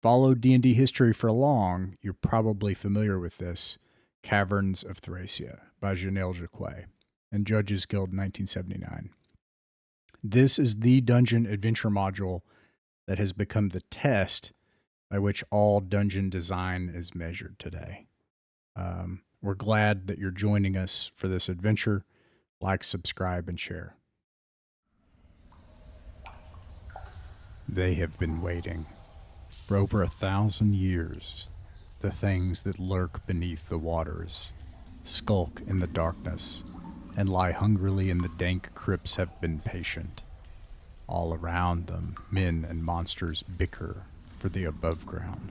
followed D&D history for long, you're probably familiar with this. Caverns of Thracia by Janelle Jacquays and Judges Guild 1979. This is the dungeon adventure module that has become the test by which all dungeon design is measured today. We're glad that you're joining us for this adventure. Like, subscribe, and share. They have been waiting for over 1,000 years. The things that lurk beneath the waters, skulk in the darkness, and lie hungrily in the dank crypts have been patient. All around them, men and monsters bicker for the above ground.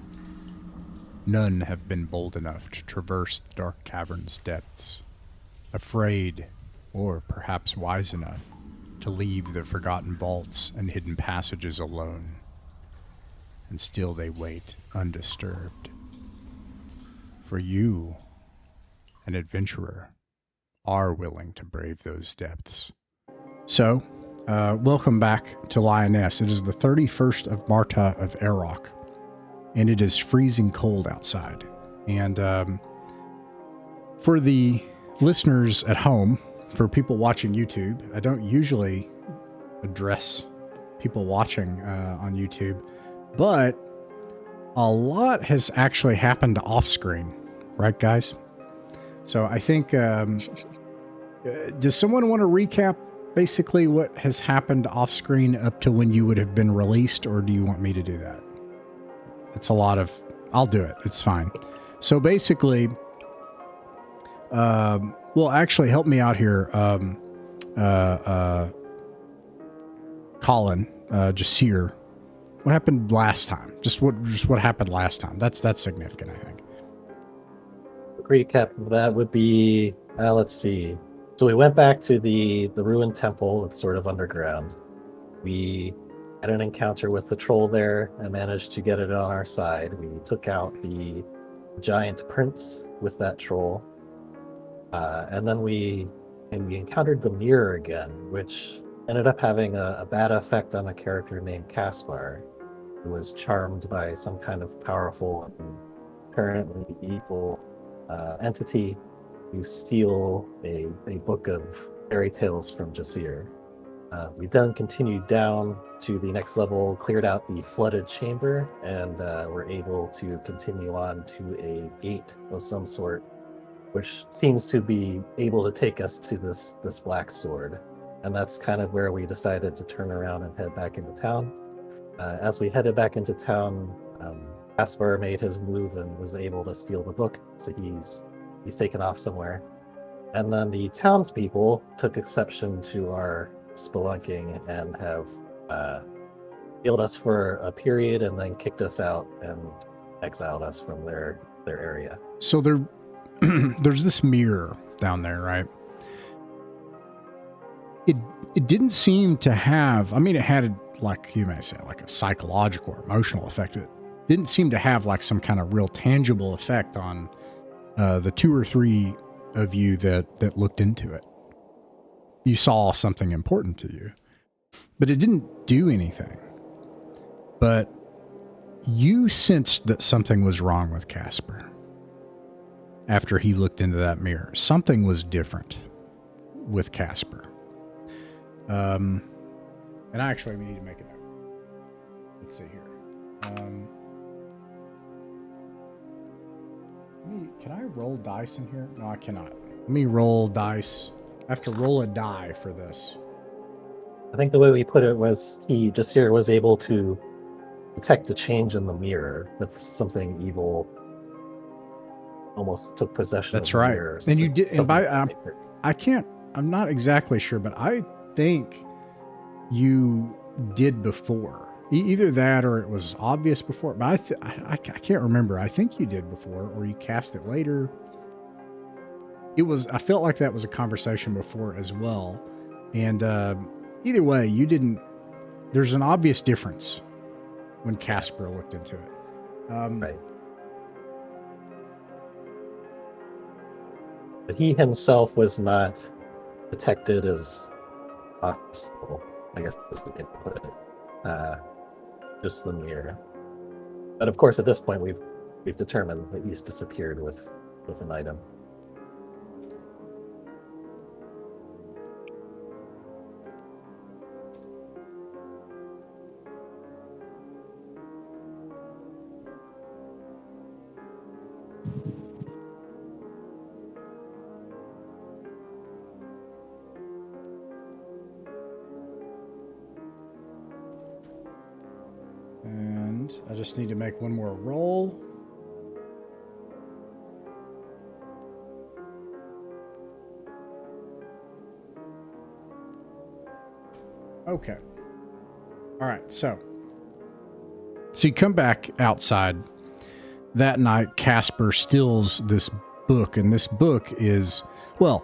None have been bold enough to traverse the dark cavern's depths, afraid, or perhaps wise enough, to leave the forgotten vaults and hidden passages alone. And still they wait undisturbed. For you, an adventurer, are willing to brave those depths. So, welcome back to Lioness. It is the 31st of Marta of Erok, and it is freezing cold outside. And for the listeners at home, for people watching YouTube, I don't usually address people watching on YouTube, but a lot has actually happened off screen, right, guys? So I think, does someone want to recap basically what has happened off screen up to when you would have been released, or do you want me to do that? It's a lot of, I'll do it. It's fine. So basically, well, actually help me out here. Colin, Jasir, what happened last time? Just what happened last time? That's significant, I think. A recap of that would be, let's see. So we went back to the ruined temple. It's sort of underground. We had an encounter with the troll there and managed to get it on our side. We took out the giant prince with that troll. And then we encountered the mirror again, which ended up having a bad effect on a character named Caspar, who was charmed by some kind of powerful and apparently evil entity to steal a book of fairy tales from Jasir. We then continued down to the next level, cleared out the flooded chamber, and were able to continue on to a gate of some sort, which seems to be able to take us to this black sword. And that's kind of where we decided to turn around and head back into town. As we headed back into town, Caspar made his move and was able to steal the book, so he's taken off somewhere. And then the townspeople took exception to our spelunking and have healed us for a period and then kicked us out and exiled us from their area. So there's this mirror down there, right? It didn't seem to have, I mean, it had, like you may say, like a psychological or emotional effect. It didn't seem to have like some kind of real tangible effect on the two or three of you that looked into it. You saw something important to you, but it didn't do anything. But you sensed that something was wrong with Caspar after he looked into that mirror. Something was different with Caspar. And actually, we need to make a note. Let's see here. Can I roll dice in here? No, I cannot. Let me roll dice. I have to roll a die for this. I think the way we put it was Jasir was able to detect a change in the mirror, that something evil almost took possession of the mirror. That's right. And you did, and I'm not exactly sure, but I think you did before. Either that or it was obvious before, but I can't remember. I think you did before, or you cast it later. I felt like that was a conversation before as well. And either way, there's an obvious difference when Caspar looked into it. Right. But he himself was not detected as hostile, I guess is the way to put it. Just the mirror. But of course, at this point, we've determined that he's disappeared with an item. And I just need to make one more roll. Okay. All right, so you come back outside. That night, Casper steals this book, and this book is, well,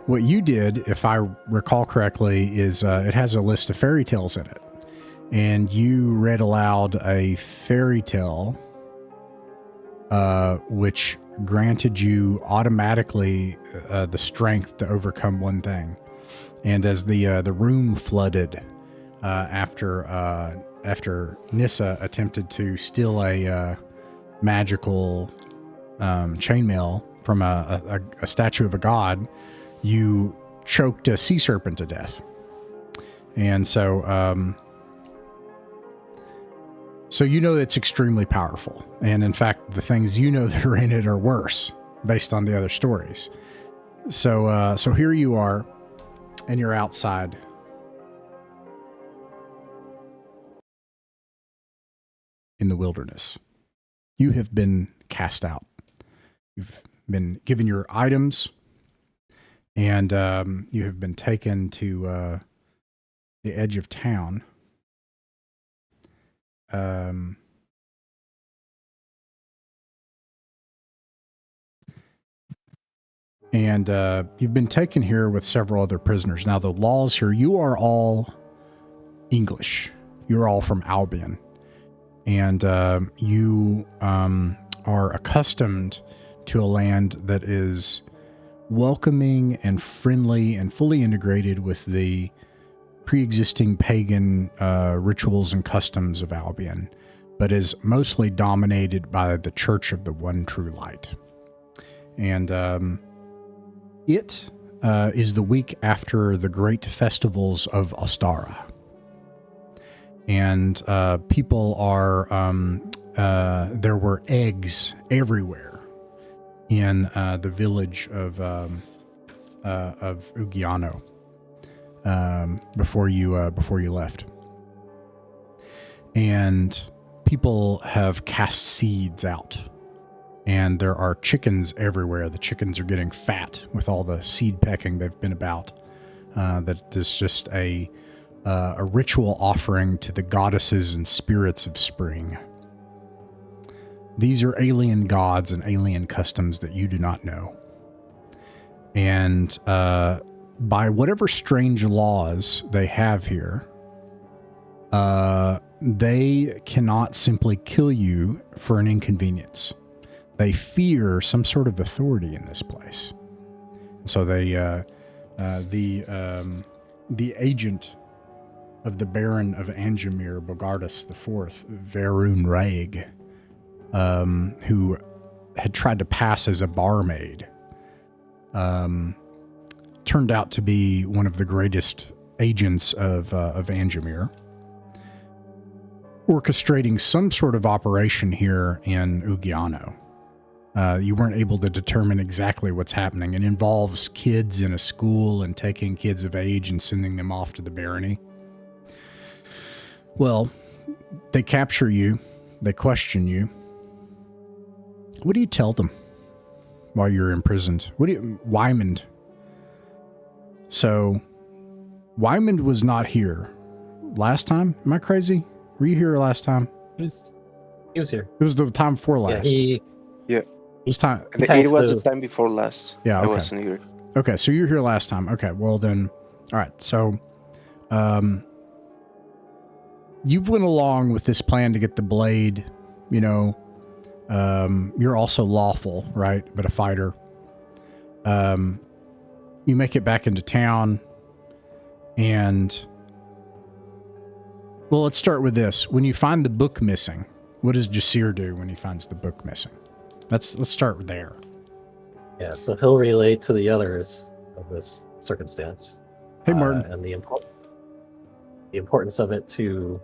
what you did, if I recall correctly, is it has a list of fairy tales in it. And you read aloud a fairy tale, which granted you automatically the strength to overcome one thing. And as the room flooded after Nissa attempted to steal a magical chainmail from a statue of a god, you choked a sea serpent to death. And so you know it's extremely powerful. And in fact, the things you know that are in it are worse based on the other stories. So here you are, and you're outside. In the wilderness. You have been cast out. You've been given your items, and you have been taken to the edge of town. And you've been taken here with several other prisoners. Now, the laws here, you are all English. You're all from Albion. And you are accustomed to a land that is welcoming and friendly and fully integrated with the pre-existing pagan rituals and customs of Albion, but is mostly dominated by the Church of the One True Light. And it is the week after the great festivals of Ostara. And people are, there were eggs everywhere in the village of 𝕬𝖚𝖋𝖍𝖵𝖗𝖗 before you left. And people have cast seeds out. And there are chickens everywhere. The chickens are getting fat with all the seed pecking they've been about. That is just a ritual offering to the goddesses and spirits of spring. These are alien gods and alien customs that you do not know. And by whatever strange laws they have here, they cannot simply kill you for an inconvenience. They fear some sort of authority in this place. So they, the agent of the Baron of Angemir, Bogardus IV, Verun Raig, who had tried to pass as a barmaid, turned out to be one of the greatest agents of Angemir, orchestrating some sort of operation here in 𝕬𝖃𝖏𝖃. You weren't able to determine exactly what's happening. It involves kids in a school and taking kids of age and sending them off to the barony. Well, they capture you. They question you. What do you tell them while you're imprisoned? Wymond. So, Wymond was not here last time. Am I crazy? Were you here last time? He was here. It was the time before last. Yeah. It was time. It was the time before last. Yeah, okay. I wasn't here. Okay, so you're here last time. Okay, well then, all right. So, you've went along with this plan to get the blade. You know, you're also lawful, right? But a fighter. You make it back into town, and well, let's start with this. When you find the book missing, What does Jasir do when he finds the book missing? Let's start there. Yeah, so he'll relate to the others of this circumstance. Hey, Martin. And the importance of it to...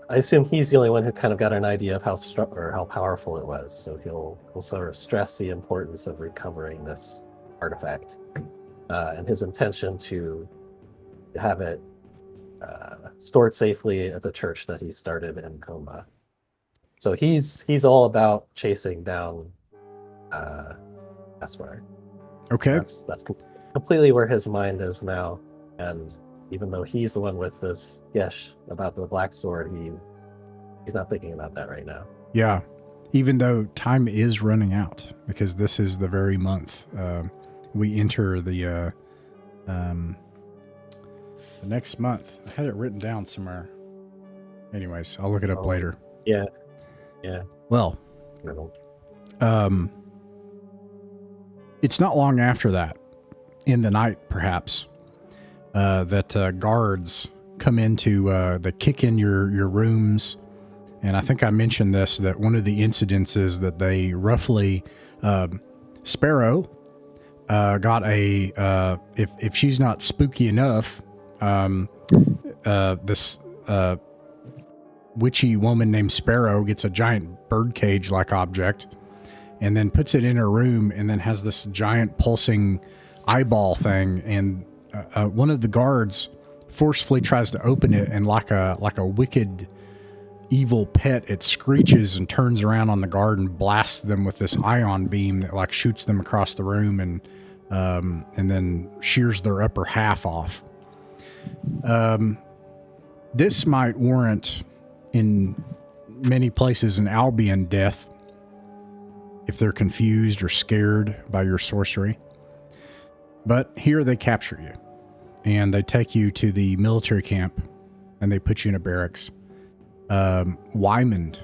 I assume he's the only one who kind of got an idea of how powerful it was. So he'll sort of stress the importance of recovering this artifact, and his intention to have it stored safely at the church that he started in Coma. So he's all about chasing down Eswar. Okay. That's completely where his mind is now, and even though he's the one with this yesh about the black sword, he's not thinking about that right now. Yeah, even though time is running out, because this is the very month we enter the next month. I had it written down somewhere. Anyways, I'll look it up later. Yeah. Well, it's not long after that, in the night perhaps, that guards come into the kick in your rooms. And I think I mentioned this, that one of the incidences that they roughly, Sparrow got a, if she's not spooky enough, this witchy woman named Sparrow gets a giant birdcage-like object and then puts it in her room and then has this giant pulsing eyeball thing. And one of the guards forcefully tries to open it, and like a wicked evil pet, it screeches and turns around on the guard and blasts them with this ion beam that like shoots them across the room and then shears their upper half off. This might warrant in many places an Albion death if they're confused or scared by your sorcery. But here they capture you and they take you to the military camp and they put you in a barracks. Wymond,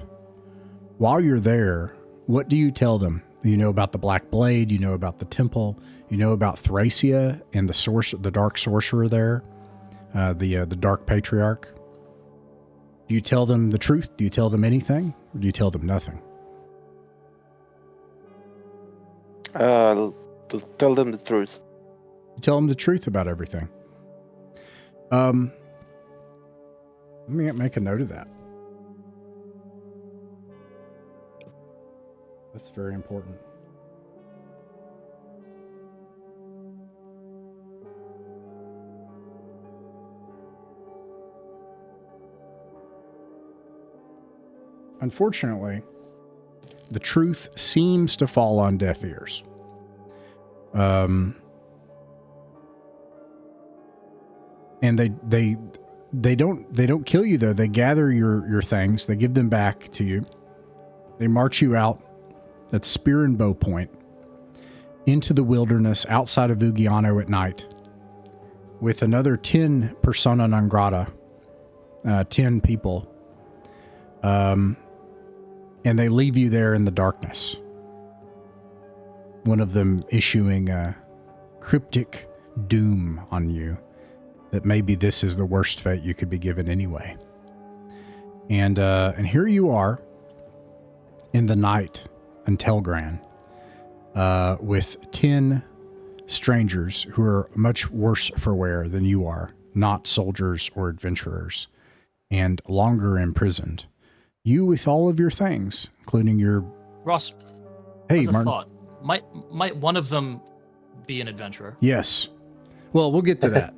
while you're there, what do you tell them? You know about the Black Blade, you know about the temple, you know about Thracia and the dark sorcerer there, the dark patriarch. Do you tell them the truth? Do you tell them anything? Or do you tell them nothing? Tell them the truth. You tell them the truth about everything. Let me make a note of that. That's very important. Unfortunately, the truth seems to fall on deaf ears. And they don't kill you though. They gather your things. They give them back to you. They march you out at spear and bow point into the wilderness outside of 𝕬𝖚𝖋𝖍𝖗𝖗 at night with another 10 persona non grata, 10 people. And they leave you there in the darkness. One of them issuing a cryptic doom on you that maybe this is the worst fate you could be given anyway. And here you are in the night in Telgran, with 10 strangers who are much worse for wear than you are, not soldiers or adventurers, and longer imprisoned. You with all of your things, including your... Ross, hey, as a Martin. thought, might one of them be an adventurer? Yes. Well, we'll get to that.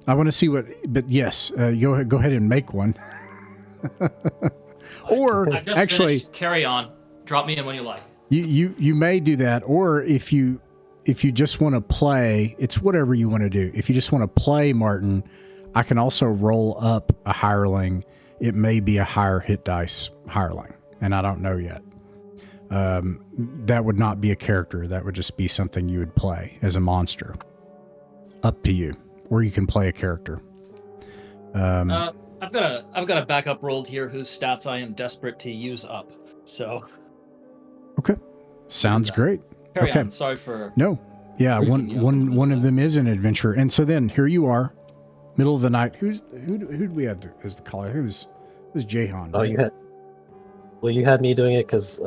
I want to see what... But yes, go ahead and make one. Or, I've just actually... finished. Carry on. Drop me in when you like. You may do that, or if you just want to play, it's whatever you want to do. If you just want to play, Martin, I can also roll up a hireling. It may be a higher hit dice hireling, and I don't know yet. That would not be a character. That would just be something you would play as a monster. Up to you. Or you can play a character. I've got a backup rolled here whose stats I am desperate to use up. So. Okay. Sounds great. Carry okay. on. Sorry for. No. Yeah. One of them is an adventurer, and so then here you are. Middle of the night. Who do we have as the caller? Who's was Jahan, Oh, right? you had me doing it because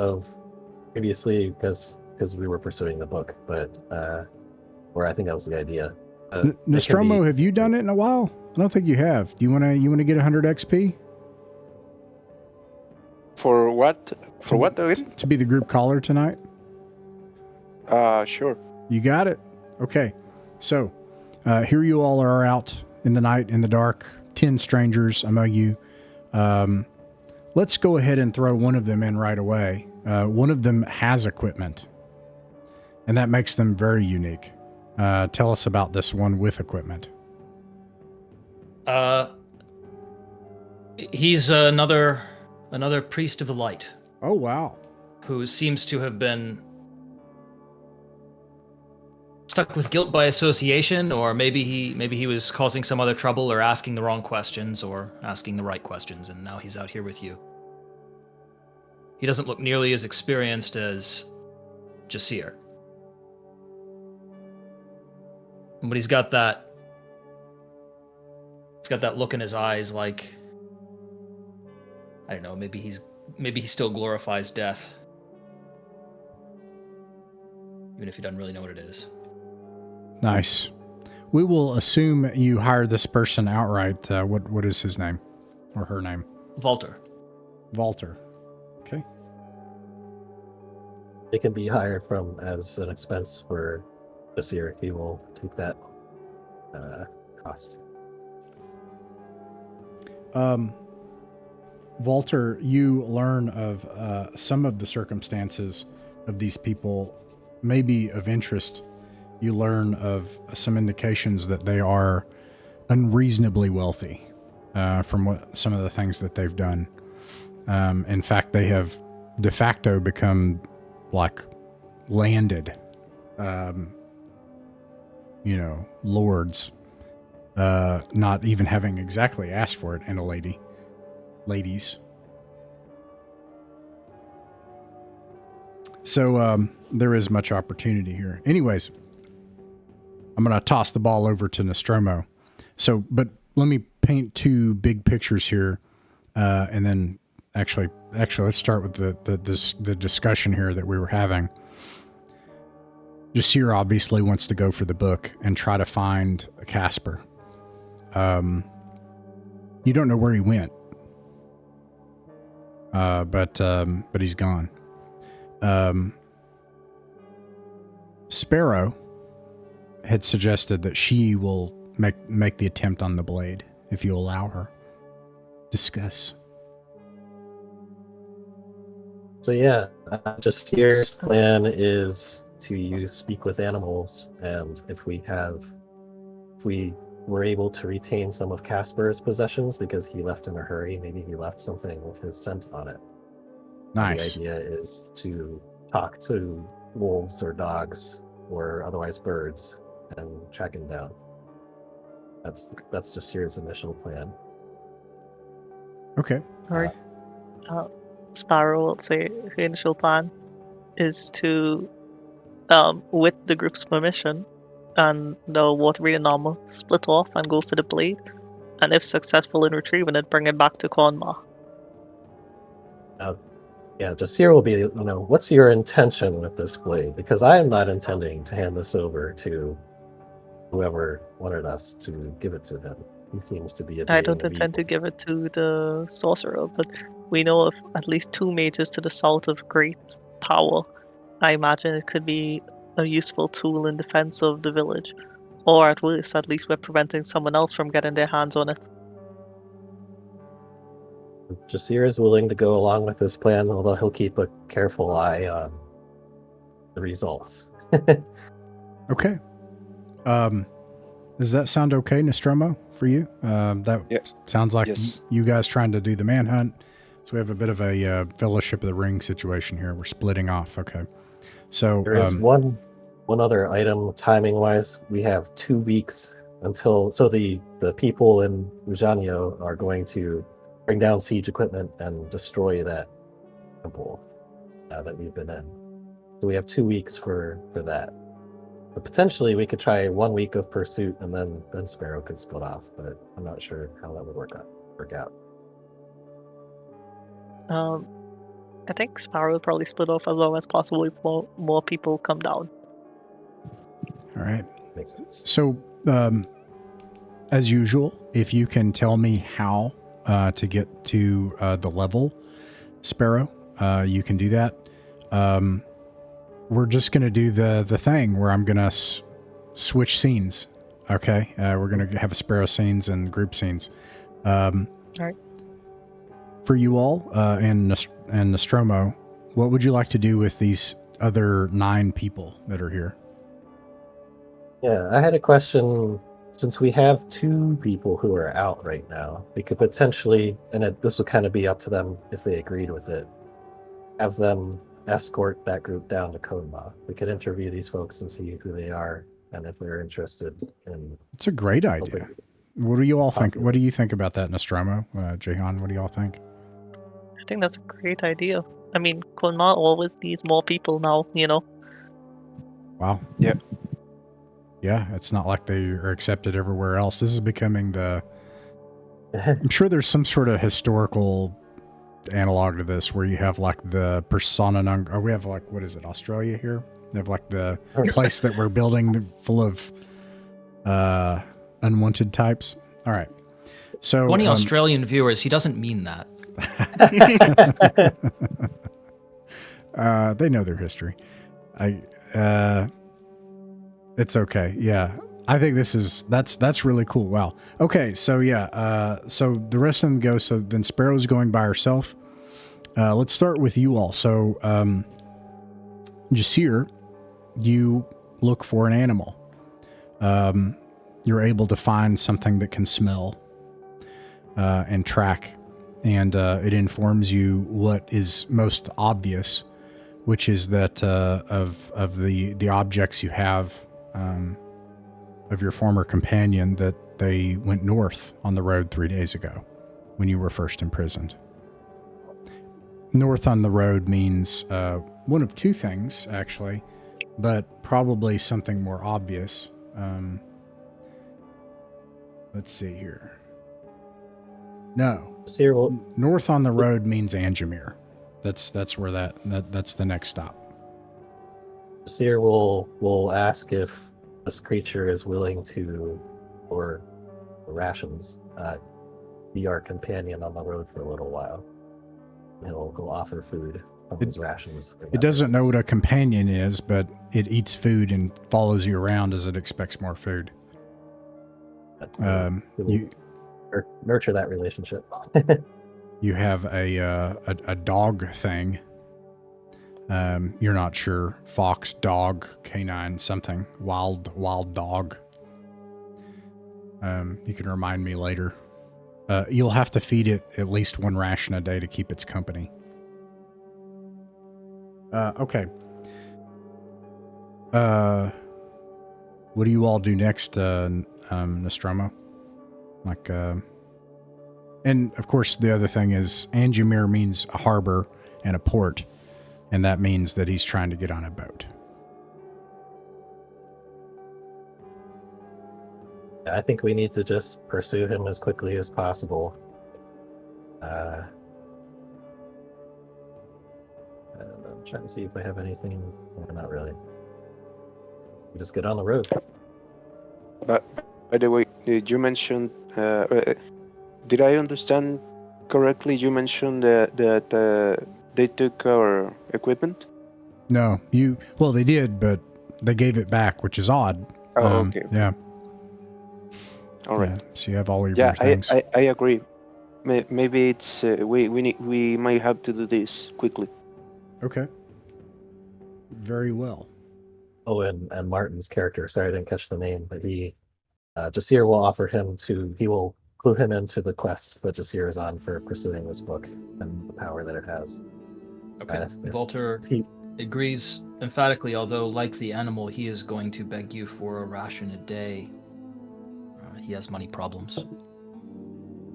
we were pursuing the book, but or I think that was the idea. It can Nostromo, be- have you done it in a while? I don't think you have. Do you want to get 100 XP? For what? For what again? To be the group caller tonight? Sure. You got it? Okay. So, here you all are out in the night, in the dark, 10 strangers among you. Let's go ahead and throw one of them in right away. One of them has equipment, and that makes them very unique. Tell us about this one with equipment. He's another priest of the light Oh, wow. who seems to have been stuck with guilt by association, or maybe he was causing some other trouble, or asking the wrong questions, or asking the right questions, and now he's out here with you. He doesn't look nearly as experienced as Jasir, but he's got that look in his eyes, like, I don't know, maybe he still glorifies death, even if he doesn't really know what it is. Nice. We will assume you hired this person outright. What is his name or her name? Walter. Walter. Okay. It can be hired from as an expense for this year. He will take that cost. Walter, you learn of some of the circumstances of these people, maybe of interest. You learn of some indications that they are unreasonably wealthy from some of the things that they've done. In fact, they have de facto become like landed, lords, not even having exactly asked for it, and ladies. So there is much opportunity here. Anyways, I'm going to toss the ball over to Nostromo. So, but let me paint two big pictures here, and then actually, let's start with the discussion here that we were having. Jasir obviously wants to go for the book and try to find Casper. You don't know where he went, but he's gone. Sparrow had suggested that she will make the attempt on the blade if you allow her. Discuss. So yeah, Jasir's plan is to speak with animals, and if we were able to retain some of Casper's possessions because he left in a hurry, maybe he left something with his scent on it. Nice. The idea is to talk to wolves or dogs or otherwise birds and track him down. That's Jasir's initial plan. Okay. All right. Sparrow will say her initial plan is to, with the group's permission and the water being normal, split off and go for the blade, and if successful in retrieving it, bring it back to Cornma. Yeah, Jasir will be, what's your intention with this blade? Because I am not intending to hand this over to whoever wanted us to give it to him. He seems to be I don't intend to give it to the sorcerer, but we know of at least 2 mages to the south of great power. I imagine it could be a useful tool in defense of the village. Or at worst, at least we're preventing someone else from getting their hands on it. Jasir is willing to go along with this plan, although he'll keep a careful eye on the results. Okay. Does that sound okay, Nostromo, for you? That sounds like you guys trying to do the manhunt. So we have a bit of a Fellowship of the Ring situation here. We're splitting off. Okay. So there is one other item timing-wise. We have 2 weeks until... So the people in Ujanio are going to bring down siege equipment and destroy that temple that we've been in. So we have 2 weeks for that. But potentially we could try 1 week of pursuit, and then Sparrow could split off, but I'm not sure how that would work out. I think Sparrow will probably split off as long as possible if more people come down. All right. Makes sense. So, as usual, if you can tell me how to get to the level, Sparrow, you can do that. We're just going to do the thing where I'm going to switch scenes. Okay. We're going to have Sparrow scenes and group scenes. All right. For you all and Nostromo, what would you like to do with these other 9 people that are here? Yeah, I had a question. Since we have 2 people who are out right now, we could potentially, and this would kind of be up to them if they agreed with it, have them escort that group down to Kodma. We could interview these folks and see who they are and if they're interested in. It's a great idea. What do you all think? What do you think about that, Nostromo? Jahan, what do y'all think? I think that's a great idea. I mean, Kodma always needs more people now, you know? Wow. Yeah. Yeah, it's not like they are accepted everywhere else. This is becoming I'm sure there's some sort of historical analog to this where you have like the persona non, or we have like, what is it, Australia here? They have like the place that we're building full of unwanted types. All right. So 20 Australian viewers, he doesn't mean that. They know their history. It's okay. Yeah. I think that's really cool. Wow. Okay. So yeah. So the rest of them go. So then Sparrow's going by herself. Let's start with you all. So, Jasir, you look for an animal. You're able to find something that can smell, and track, and it informs you what is most obvious, which is that of the objects you have of your former companion, that they went north on the road 3 days ago when you were first imprisoned. North on the road means one of 2 things, actually, but probably something more obvious. Let's see here. No. North on the road means Anjamir. That's where that's the next stop. Seer will ask if this creature is willing to, or rations, be our companion on the road for a little while. He'll offer food from his rations. It doesn't know what a companion is, but it eats food and follows you around as it expects more food. You nurture that relationship. You have a dog thing. You're not sure. Fox, dog, canine, something. Wild dog. You can remind me later. You'll have to feed it at least 1 ration a day to keep its company. Okay. What do you all do next, Nostromo? Like, and of course the other thing is Anjamir means a harbor and a port, and that means that he's trying to get on a boat. I think we need to just pursue him as quickly as possible. I'm trying to see if I have anything. No, not really. We just get on the road. But by the way, did you mention? Did I understand correctly? You mentioned that they took our equipment. No, well, they did, but they gave it back, which is odd. Oh, okay. Yeah. All right. Yeah, so you have all your Yeah, things. I agree. Maybe it's we might have to do this quickly. Okay. Very well. Oh, and Martin's character, sorry I didn't catch the name, but Jasir will offer him he will clue him into the quest that Jasir is on for pursuing this book and the power that it has. Okay. Volter agrees emphatically, although like the animal, he is going to beg you for a ration a day. He has money problems.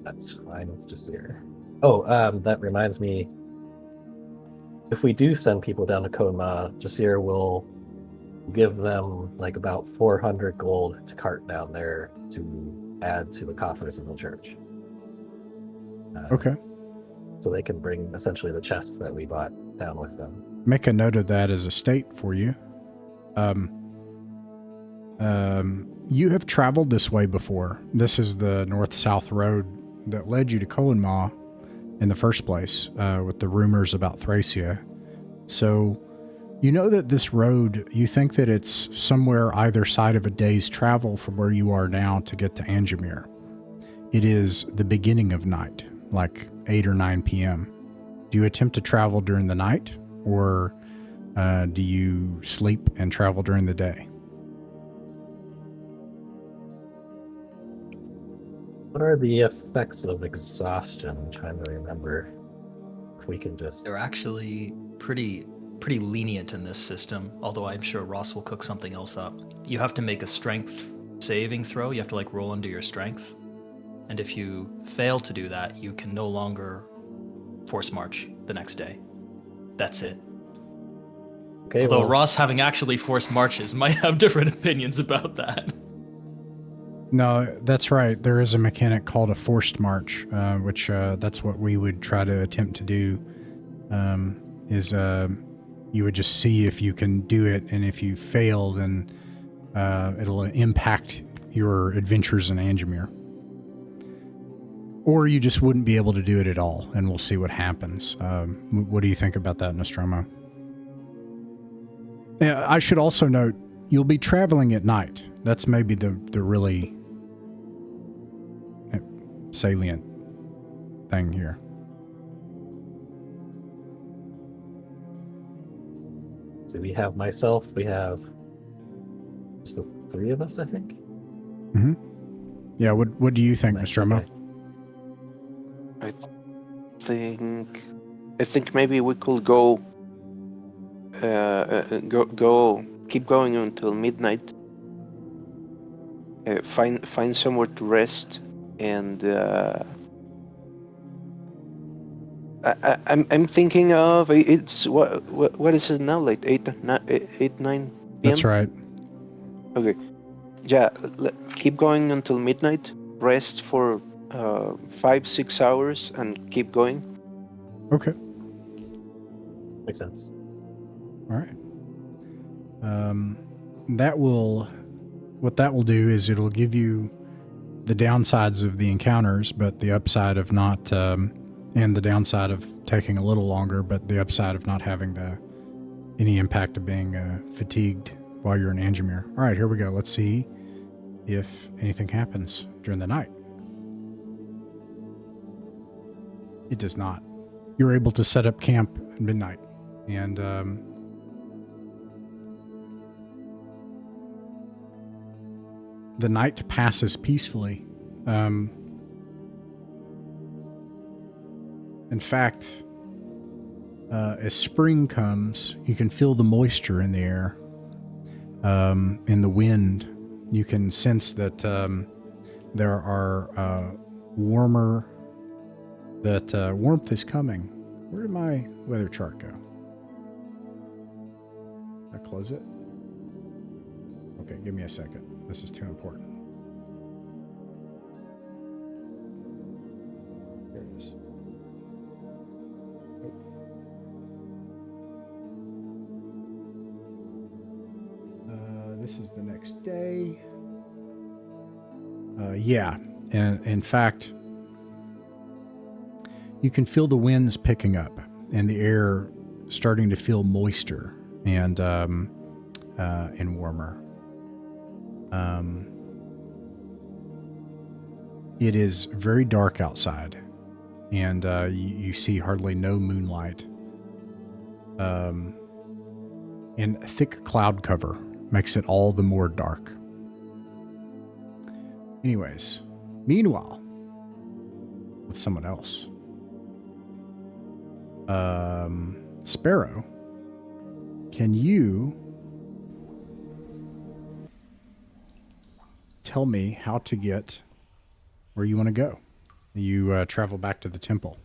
That's fine with Jasir. Oh, that reminds me. If we do send people down to Kodma, Jasir will give them like about 400 gold to cart down there to add to the coffers in the church. Okay. so they can bring essentially the chest that we bought down with them. Make a note of that as a state for you. You have traveled this way before. This is the north-south road that led you to 𝕬𝖚𝖋𝖍𝖊𝖗 in the first place, with the rumors about Thracia. So, you know that this road, you think that it's somewhere either side of a day's travel from where you are now to get to 𝕬𝖚𝖋𝖍𝖊𝖗. It is the beginning of night, like 8 or 9 p.m. Do you attempt to travel during the night, or do you sleep and travel during the day? What are the effects of exhaustion? I'm trying to remember if we can just... They're actually pretty lenient in this system, although I'm sure Ross will cook something else up. You have to make a strength saving throw. You have to roll under your strength. And if you fail to do that, you can no longer force march the next day. That's it. Okay, Although well, Ross, having actually forced marches, might have different opinions about that. No, that's right. There is a mechanic called a forced march, which that's what we would try to attempt to do. You would just see if you can do it, and if you fail, then it'll impact your adventures in 𝕬𝖚𝖋𝖍𝖊𝖗. Or you just wouldn't be able to do it at all, and we'll see what happens. What do you think about that, Nostromo? Yeah, I should also note, you'll be traveling at night. That's maybe the really salient thing here. so we have myself, we have just the three of us, I think. Mm-hmm. Yeah, what do you think, Nostromo? I think maybe we could go keep going until midnight. Find somewhere to rest, and I'm thinking of it's what is it now, like 9 p.m. That's right. Okay, yeah. Keep going until midnight. Rest for 5-6 hours and keep going. Okay. Makes sense. All right. What that will do is it'll give you the downsides of the encounters, but the upside of not, and the downside of taking a little longer, but the upside of not having any impact of being fatigued while you're in 𝕬𝖚𝖋𝖍𝖊𝖗. All right, here we go. Let's see if anything happens during the night. It does not. You're able to set up camp at midnight, and the night passes peacefully. In fact, as spring comes, you can feel the moisture in the air, in the wind. You can sense that there are warmth is coming. Where did my weather chart go? Did I close it? Okay, give me a second. This is too important. Here it is. This is the next day. Yeah, and in fact, you can feel the winds picking up and the air starting to feel moister and warmer. It is very dark outside, and you see hardly no moonlight. And thick cloud cover makes it all the more dark. Anyways, meanwhile, with someone else, Sparrow, can you tell me how to get where you want to go? You travel back to the temple.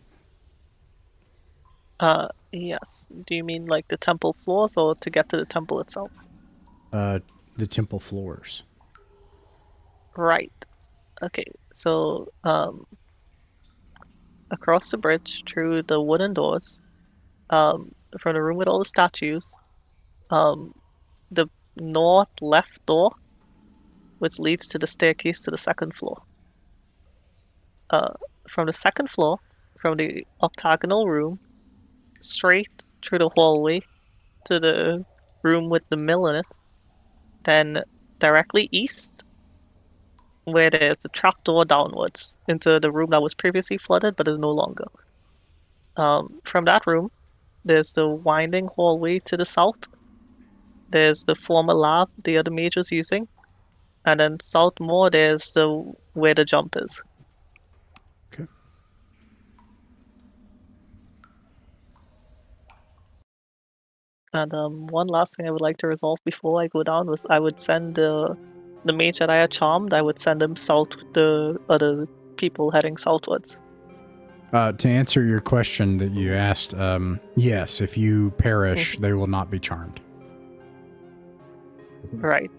Yes. Do you mean like the temple floors or to get to the temple itself? The temple floors. Right. Okay. So, across the bridge through the wooden doors, from the room with all the statues, the north left door, which leads to the staircase to the second floor. From the second floor, from the octagonal room, straight through the hallway to the room with the mill in it, then directly east, where there's a trapdoor downwards into the room that was previously flooded but is no longer. From that room, there's the winding hallway to the south. There's the former lab the other mage was using, and then south more there's where the jump is. Okay. And one last thing I would like to resolve before I go down was I would send the mage that I had charmed, I would send him south with the other people heading southwards. To answer your question that you asked, yes, if you perish, they will not be charmed. Right.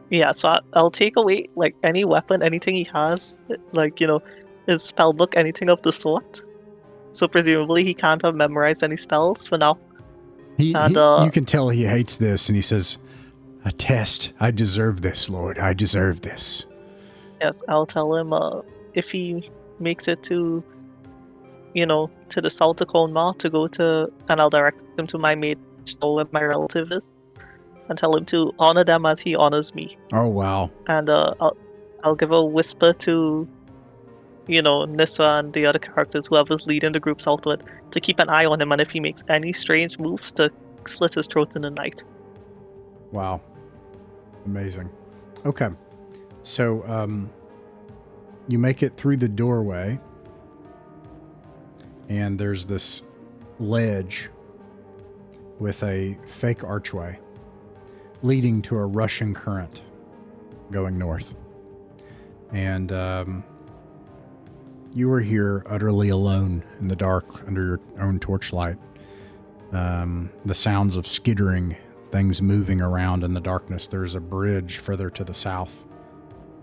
Yeah, so I'll take away, like, any weapon, anything he has, like, you know, his spell book, anything of the sort. So presumably he can't have memorized any spells for now. You can tell he hates this, and he says, "A test. I deserve this, Lord. I deserve this." Yes, I'll tell him if he makes it to, you know, to the south of Colmar to go to, and I'll direct him to my mage where my relative is, and tell him to honor them as he honors me. Oh, wow. And I'll give a whisper to, you know, Nissa and the other characters, whoever's leading the group southward, to keep an eye on him, and if he makes any strange moves, to slit his throat in the night. Wow. Amazing. Okay. So, you make it through the doorway, and there's this ledge with a fake archway leading to a rushing current going north. And you are here utterly alone in the dark under your own torchlight. The sounds of skittering, things moving around in the darkness. There's a bridge further to the south,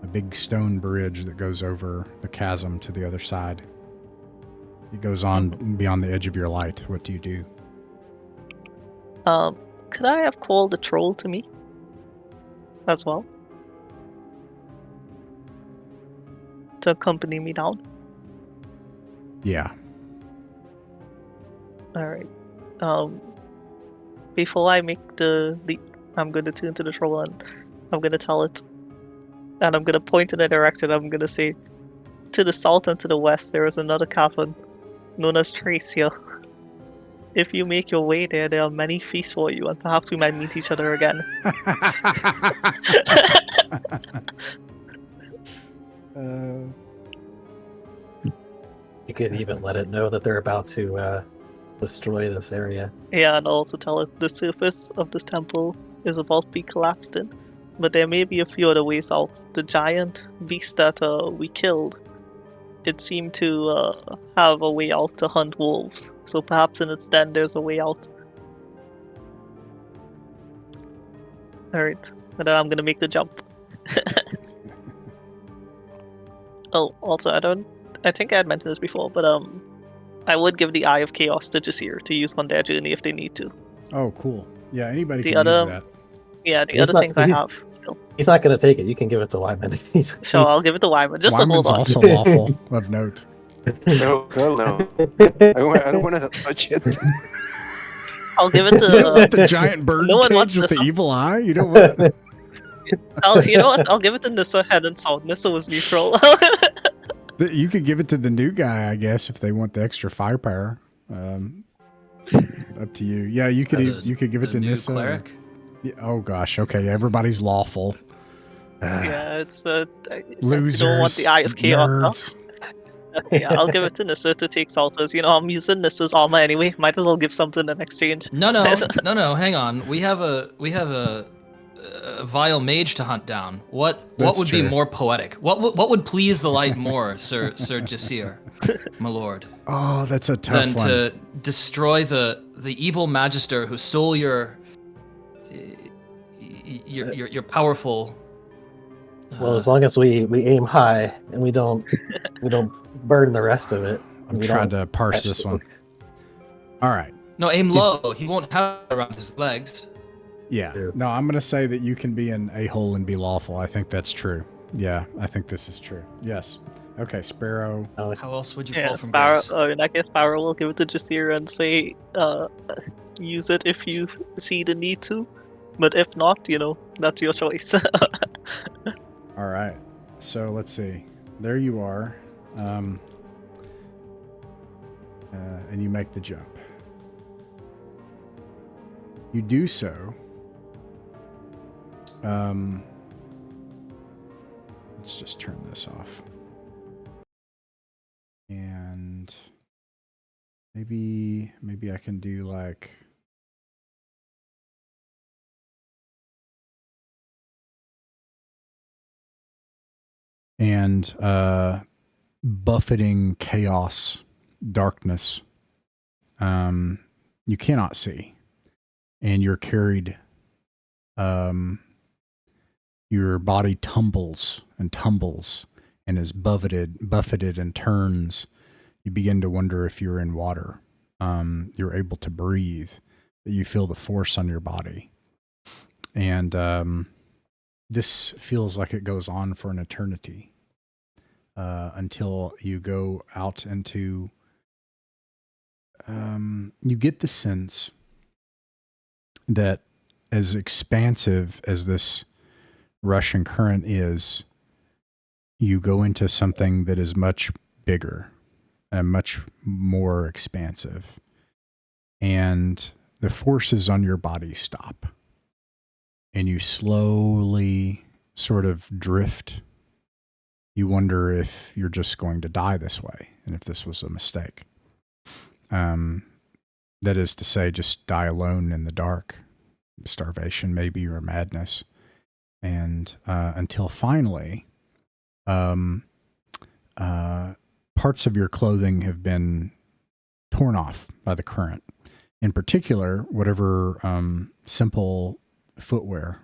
a big stone bridge that goes over the chasm to the other side. It goes on beyond the edge of your light. What do you do? Could I have called the troll to me as well to accompany me down? Yeah. All right. Before I make the leap, I'm going to turn to the troll and I'm going to tell it, and I'm going to point in a direction. I'm going to say, to the south and to the west, there is another cavern known as Thracia. If you make your way there, there are many feasts for you, and perhaps we might meet each other again. You could even let it know that they're about to destroy this area. Yeah, and also tell it the surface of this temple is about to be collapsed in, but there may be a few other ways out. The giant beast that we killed, it seemed to have a way out to hunt wolves, so perhaps in its den there's a way out. Alright, and then I'm gonna make the jump. Oh, also, I think I had mentioned this before, but I would give the Eye of Chaos to Jasir to use on their journey if they need to. Oh, cool. Yeah, anybody The can other- use that. Yeah, the He's other not- things I he's- have still. He's not going to take it. You can give it to Wyman. Sure, I'll give it to Wyman, just to hold Wyman's on. also lawful of note. No, hell no. I don't want to touch it. I'll give it You don't want to... the giant bird no one cage wants with this. the evil eye? You don't want it? you know what? I'll give it to Nissa head and sound. Nissa was neutral. You could give it to the new guy, I guess, if they want the extra firepower. Up to you. Yeah, you could give it to new Nissa. cleric. Yeah, oh gosh. Okay, everybody's lawful. Yeah, it's Losers. You don't want the Eye of Chaos, huh? nerds. Yeah, I'll give it to Nissa to take Salters. You know, I'm using Nissa's armor anyway. Might as well give something in exchange. No, hang on. We have a vile mage to hunt down. What That's would be true. more poetic? What would please the light more, Sir Jasir, my lord, Oh, that's a tough than one. to destroy the evil magister who stole your powerful Well, as long as we aim high and we don't burn the rest of it. I'm we trying don't to parse catch this the- one. All right. No, aim low. He won't have it around his legs. Yeah. True. No, I'm going to say that you can be an a-hole and be lawful. I think that's true. Yeah, I think this is true. Yes. Okay, Sparrow. How else would you Yeah, fall from Sparrow. grace? In that case, Sparrow will give it to Jasira and say, use it if you see the need to. But if not, that's your choice. All right. So let's see. There you are. And you make the jump. You do so. Let's just turn this off. And maybe I can do like buffeting chaos, darkness. You cannot see, and you're carried. Your body tumbles and is buffeted and turns. You begin to wonder if you're in water. You're able to breathe. You feel the force on your body, and this feels like it goes on for an eternity until you go out into. You get the sense that as expansive as this Russian current is, you go into something that is much bigger and much more expansive. And the forces on your body stop. And you slowly sort of drift. You wonder if you're just going to die this way and if this was a mistake. That is to say, just die alone in the dark. Starvation maybe, or madness. And until finally, parts of your clothing have been torn off by the current. In particular, whatever simple footwear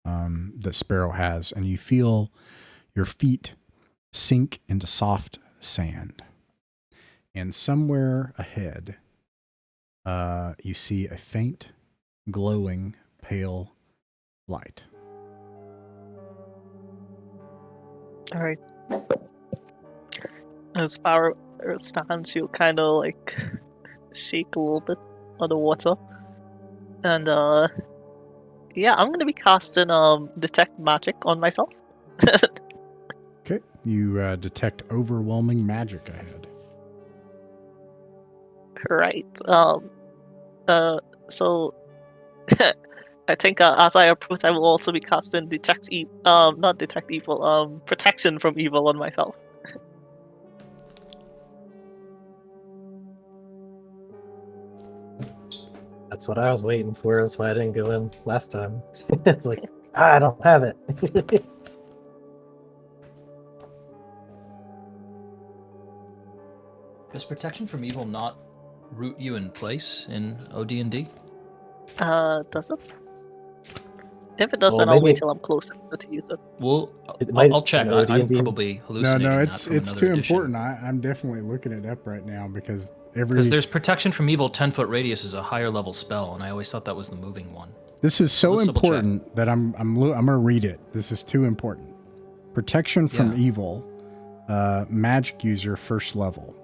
that Sparrow has, and you feel your feet sink into soft sand. And somewhere ahead, you see a faint, glowing, pale light. All right. As Sparrow stands, she'll kind of like shake a little bit of the water, and yeah, I'm gonna be casting detect magic on myself. Okay, you detect overwhelming magic ahead. Right. So I think as I approach, I will also be casting not detect evil, protection from evil on myself. That's what I was waiting for. That's why I didn't go in last time. It's like, I don't have it. Does protection from evil not root you in place in OD&D? Does it? If it does, Well, then I'll wait maybe- till I'm closer to use it. Well, It might- I'll check. you know, I'm D&D probably No, hallucinating. it's that from it's another too edition. important. I'm definitely looking it up right now because Because there's protection from evil 10-foot radius is a higher level spell, and I always thought that was the moving one. this is so Let's double check. important that I'm gonna read it. This is too important. Protection from Yeah. evil, magic user first level.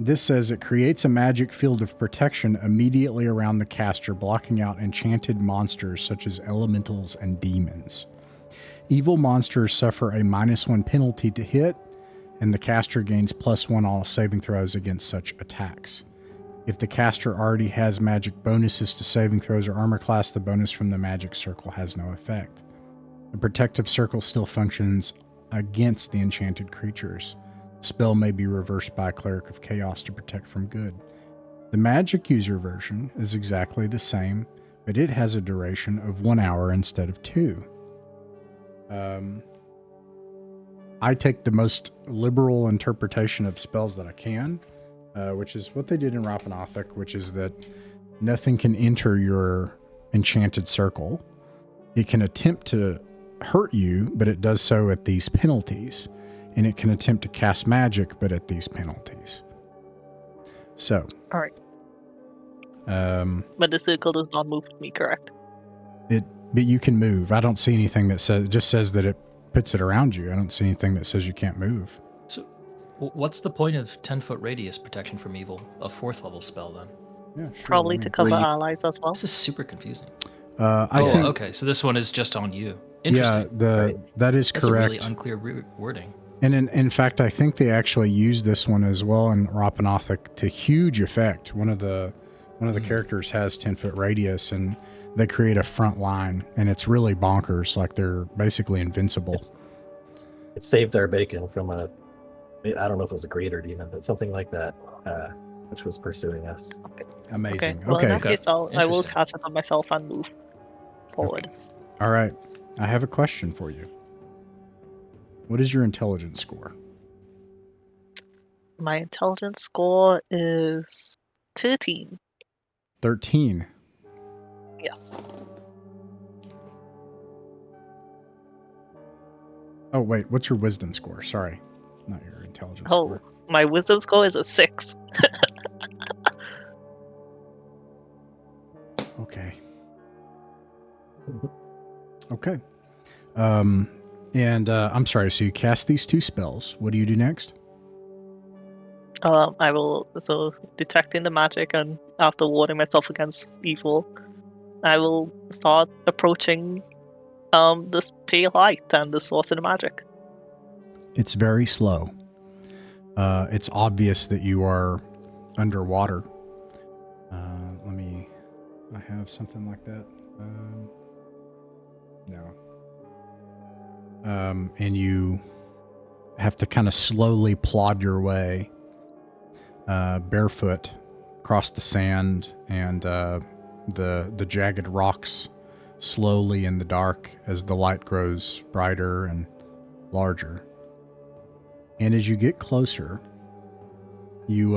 This says it creates a magic field of protection immediately around the caster, blocking out enchanted monsters such as elementals and demons. Evil monsters suffer a -1 penalty to hit, and the caster gains +1 all saving throws against such attacks. If the caster already has magic bonuses to saving throws or armor class, the bonus from the magic circle has no effect. The protective circle still functions against the enchanted creatures. Spell may be reversed by a cleric of chaos to protect from good. The magic user version is exactly the same, but it has a duration of 1 hour instead of 2. I take the most liberal interpretation of spells that I can, which is what they did in Aufhocker, which is that nothing can enter your enchanted circle. It can attempt to hurt you, but it does so at these penalties. And it can attempt to cast magic, but at these penalties. So. All right. But the circle does not move me, correct? But you can move. I don't see anything that says, it just says that it puts it around you. I don't see anything that says you can't move. So, what's the point of 10-foot radius protection from evil, a 4th level spell then? Yeah, sure. Probably to cover allies as well. This is super confusing. I think. Okay, so this one is just on you. Interesting. Yeah, that is That's correct. a really unclear wording. And in fact, I think they actually use this one as well in Ropanauthic to huge effect. One of the characters has 10-foot radius, and they create a front line, and it's really bonkers. Like they're basically invincible. It saved our bacon from I don't know if it was a greater demon, but something like that, which was pursuing us. Okay. Amazing. Well, in that Okay. case, I will cast it on myself and move forward. Okay. All right. I have a question for you. What is your intelligence score? My intelligence score is 13. 13. Yes. Oh, wait. What's your wisdom score? Sorry. Not your intelligence score. My wisdom score is a 6. Okay. Okay. And I'm sorry, so you cast these 2 spells. What do you do next? I will, detecting the magic, and after warding myself against evil, I will start approaching this pale light and the source of the magic. It's very slow. It's obvious that you are underwater. I have something like that. No. And you have to kind of slowly plod your way barefoot across the sand and the jagged rocks slowly in the dark as the light grows brighter and larger. And as you get closer, you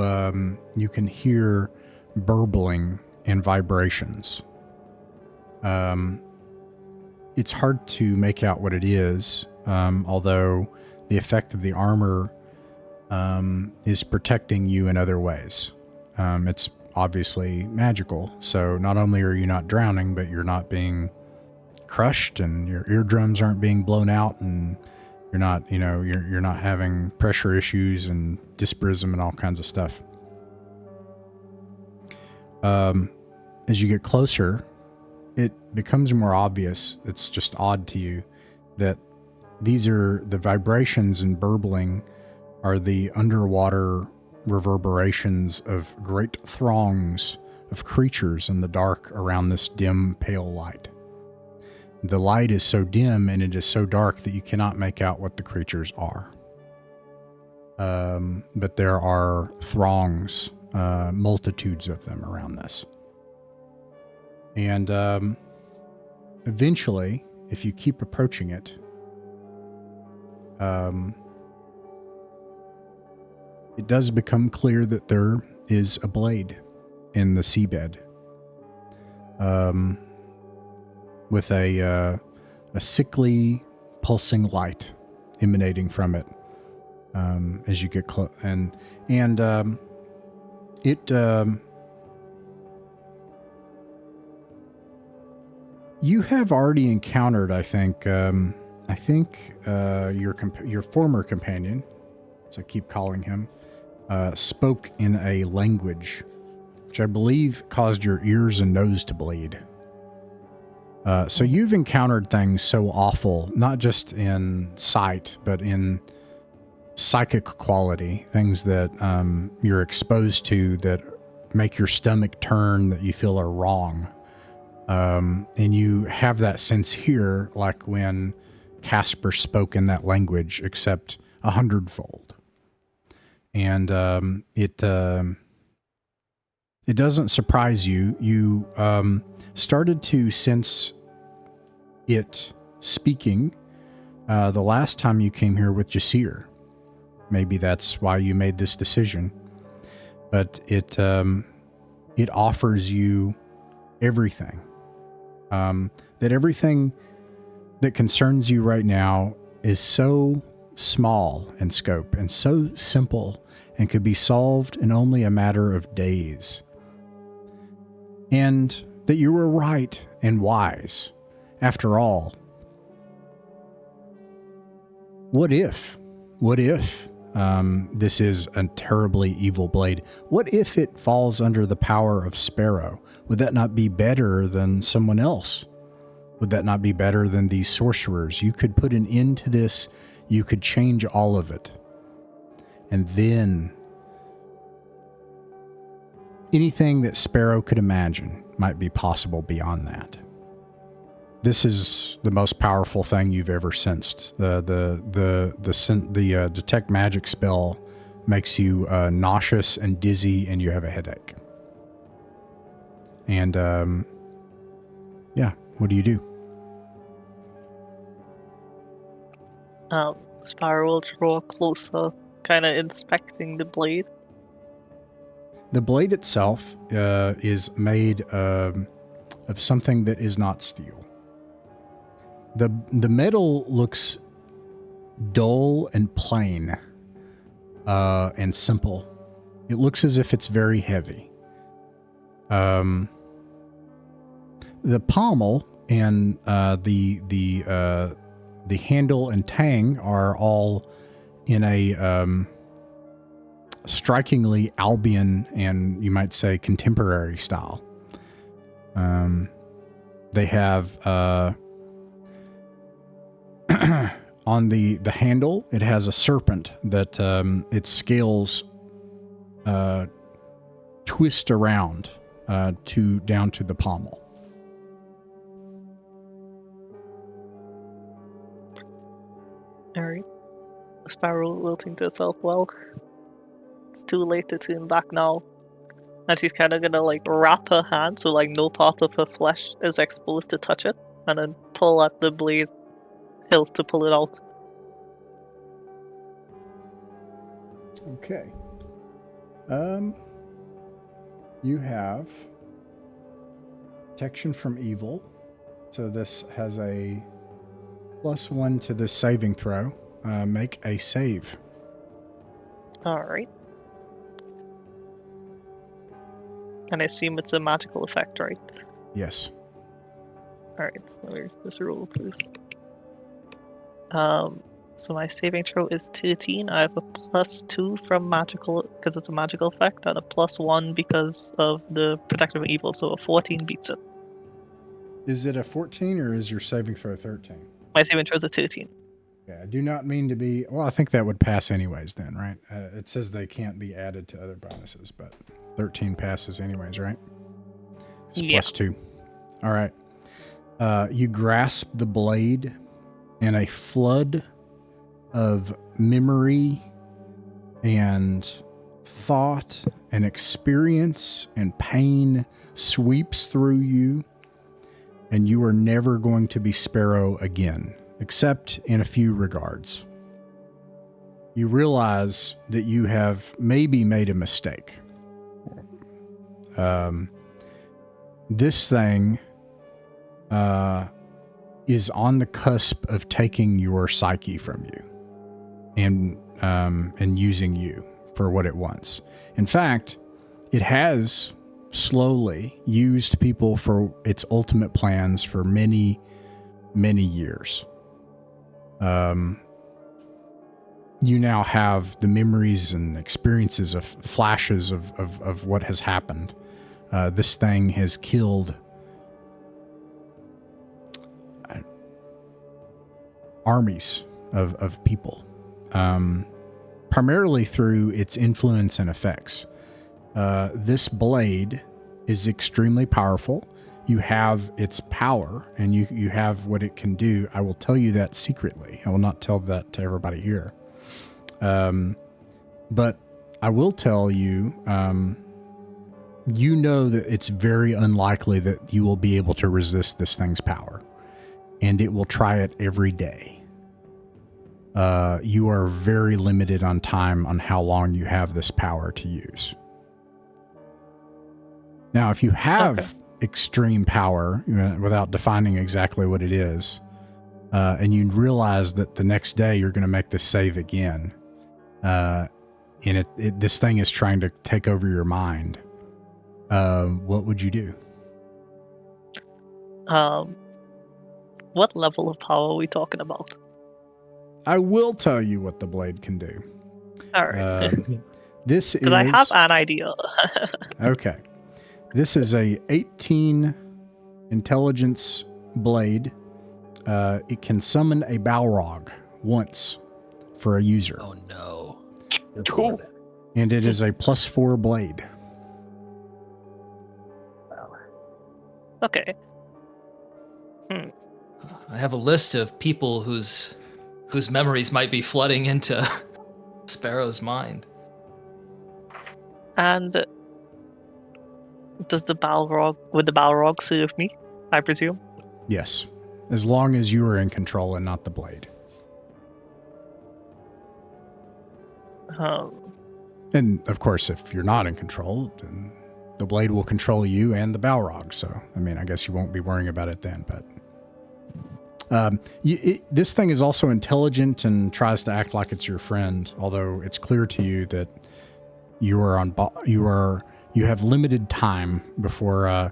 can hear burbling and vibrations. It's hard to make out what it is, although the effect of the armor is protecting you in other ways. It's obviously magical, so not only are you not drowning, but you're not being crushed, and your eardrums aren't being blown out, and you're not having pressure issues and dysbrism and all kinds of stuff. As you get closer, it becomes more obvious. It's just odd to you that these are the vibrations and burbling are the underwater reverberations of great throngs of creatures in the dark around this dim, pale light. The light is so dim and it is so dark that you cannot make out what the creatures are. But there are throngs, multitudes of them around this. And eventually, if you keep approaching it, it does become clear that there is a blade in the seabed, with a sickly, pulsing light emanating from it as you get close, and it. You have already encountered, I think, your former companion, as I keep calling him, spoke in a language which I believe caused your ears and nose to bleed. So you've encountered things so awful, not just in sight, but in psychic quality, things that you're exposed to that make your stomach turn, that you feel are wrong. And you have that sense here, like when Casper spoke in that language, except 100-fold. And it doesn't surprise you. You started to sense it speaking the last time you came here with Jasir. Maybe that's why you made this decision. But it offers you everything. That everything that concerns you right now is so small in scope and so simple and could be solved in only a matter of days. And that you were right and wise. After all, what if this is a terribly evil blade? What if it falls under the power of Sparrow? Would that not be better than someone else? Would that not be better than these sorcerers? You could put an end to this. You could change all of it. And then anything that Sparrow could imagine might be possible beyond that. This is the most powerful thing you've ever sensed. The detect magic spell makes you nauseous and dizzy, and you have a headache. And yeah, what do you do? Sparrow will draw closer, kind of inspecting the blade. The blade itself is made of something that is not steel. The metal looks dull and plain and simple. It looks as if it's very heavy. The pommel and the handle and tang are all in a strikingly Albion and you might say contemporary style. They have on the handle, it has a serpent that its scales twist around down to the pommel. Alright. Sparrow will think to herself, well, it's too late to turn back now. And she's kind of gonna like wrap her hand so like no part of her flesh is exposed to touch it, and then pull at the blade hilt to pull it out. Okay. You have protection from evil. So this has a +1 to this saving throw. Make a save. Alright. And I assume it's a magical effect, right? Yes. Alright, where's this roll, please? So my saving throw is 13. I have a +2 from magical, because it's a magical effect, and a +1 because of the protection from evil, so a 14 beats it. Is it a 14 or is your saving throw 13? My saving throw is a 13. Yeah, I do not mean to be... Well, I think that would pass anyways then, right? It says they can't be added to other bonuses, but 13 passes anyways, right? It's Yeah. +2. All right. You grasp the blade and a flood of memory and thought and experience and pain sweeps through you, and you are never going to be Sparrow again, except in a few regards. You realize that you have maybe made a mistake. This thing is on the cusp of taking your psyche from you and using you for what it wants. In fact, it has slowly used people for its ultimate plans for many, many years. You now have the memories and experiences of flashes of what has happened. This thing has killed armies of people, primarily through its influence and effects. This blade is extremely powerful. You have its power, and you have what it can do. I will tell you that secretly. I will not tell that to everybody here. But I will tell you, you know that it's very unlikely that you will be able to resist this thing's power, and it will try it every day. You are very limited on time on how long you have this power to use. Now, if you have extreme power, without defining exactly what it is, and you realize that the next day you're going to make this save again. And this thing is trying to take over your mind. What would you do? What level of power are we talking about? I will tell you what the blade can do. All right. This is... Because I have an idea. Okay. This is a 18 intelligence blade. It can summon a Balrog once for a user. Oh no. Cool. And it is a +4 blade. Okay. I have a list of people whose memories might be flooding into Sparrow's mind. And would the Balrog serve me, I presume? Yes. As long as you are in control and not the blade. And of course, if you're not in control, then the blade will control you and the Balrog. So, I mean, I guess you won't be worrying about it then, but... this thing is also intelligent and tries to act like it's your friend, although it's clear to you that you have limited time before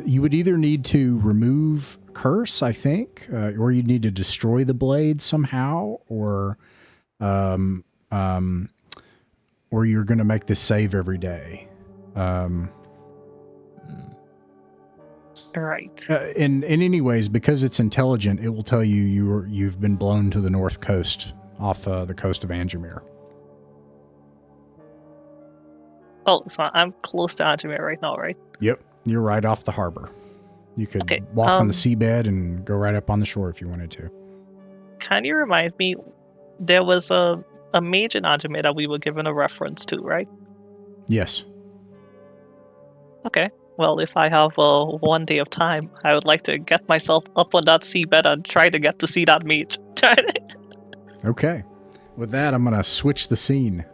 you would either need to remove curse, I think, or you need to destroy the blade somehow, or you're going to make this save every day. Right. In anyways, because it's intelligent, it will tell you you've been blown to the north coast, off the coast of Angemere. Oh, so I'm close to Angemere right now, right? Yep, you're right off the harbor. You could Okay, walk on the seabed and go right up on the shore if you wanted to. Can you remind me, there was a mage in Angemere that we were given a reference to, right? Yes. Okay. Well, if I have 1 day of time, I would like to get myself up on that seabed and try to get to see that mage. Okay. With that, I'm going to switch the scene.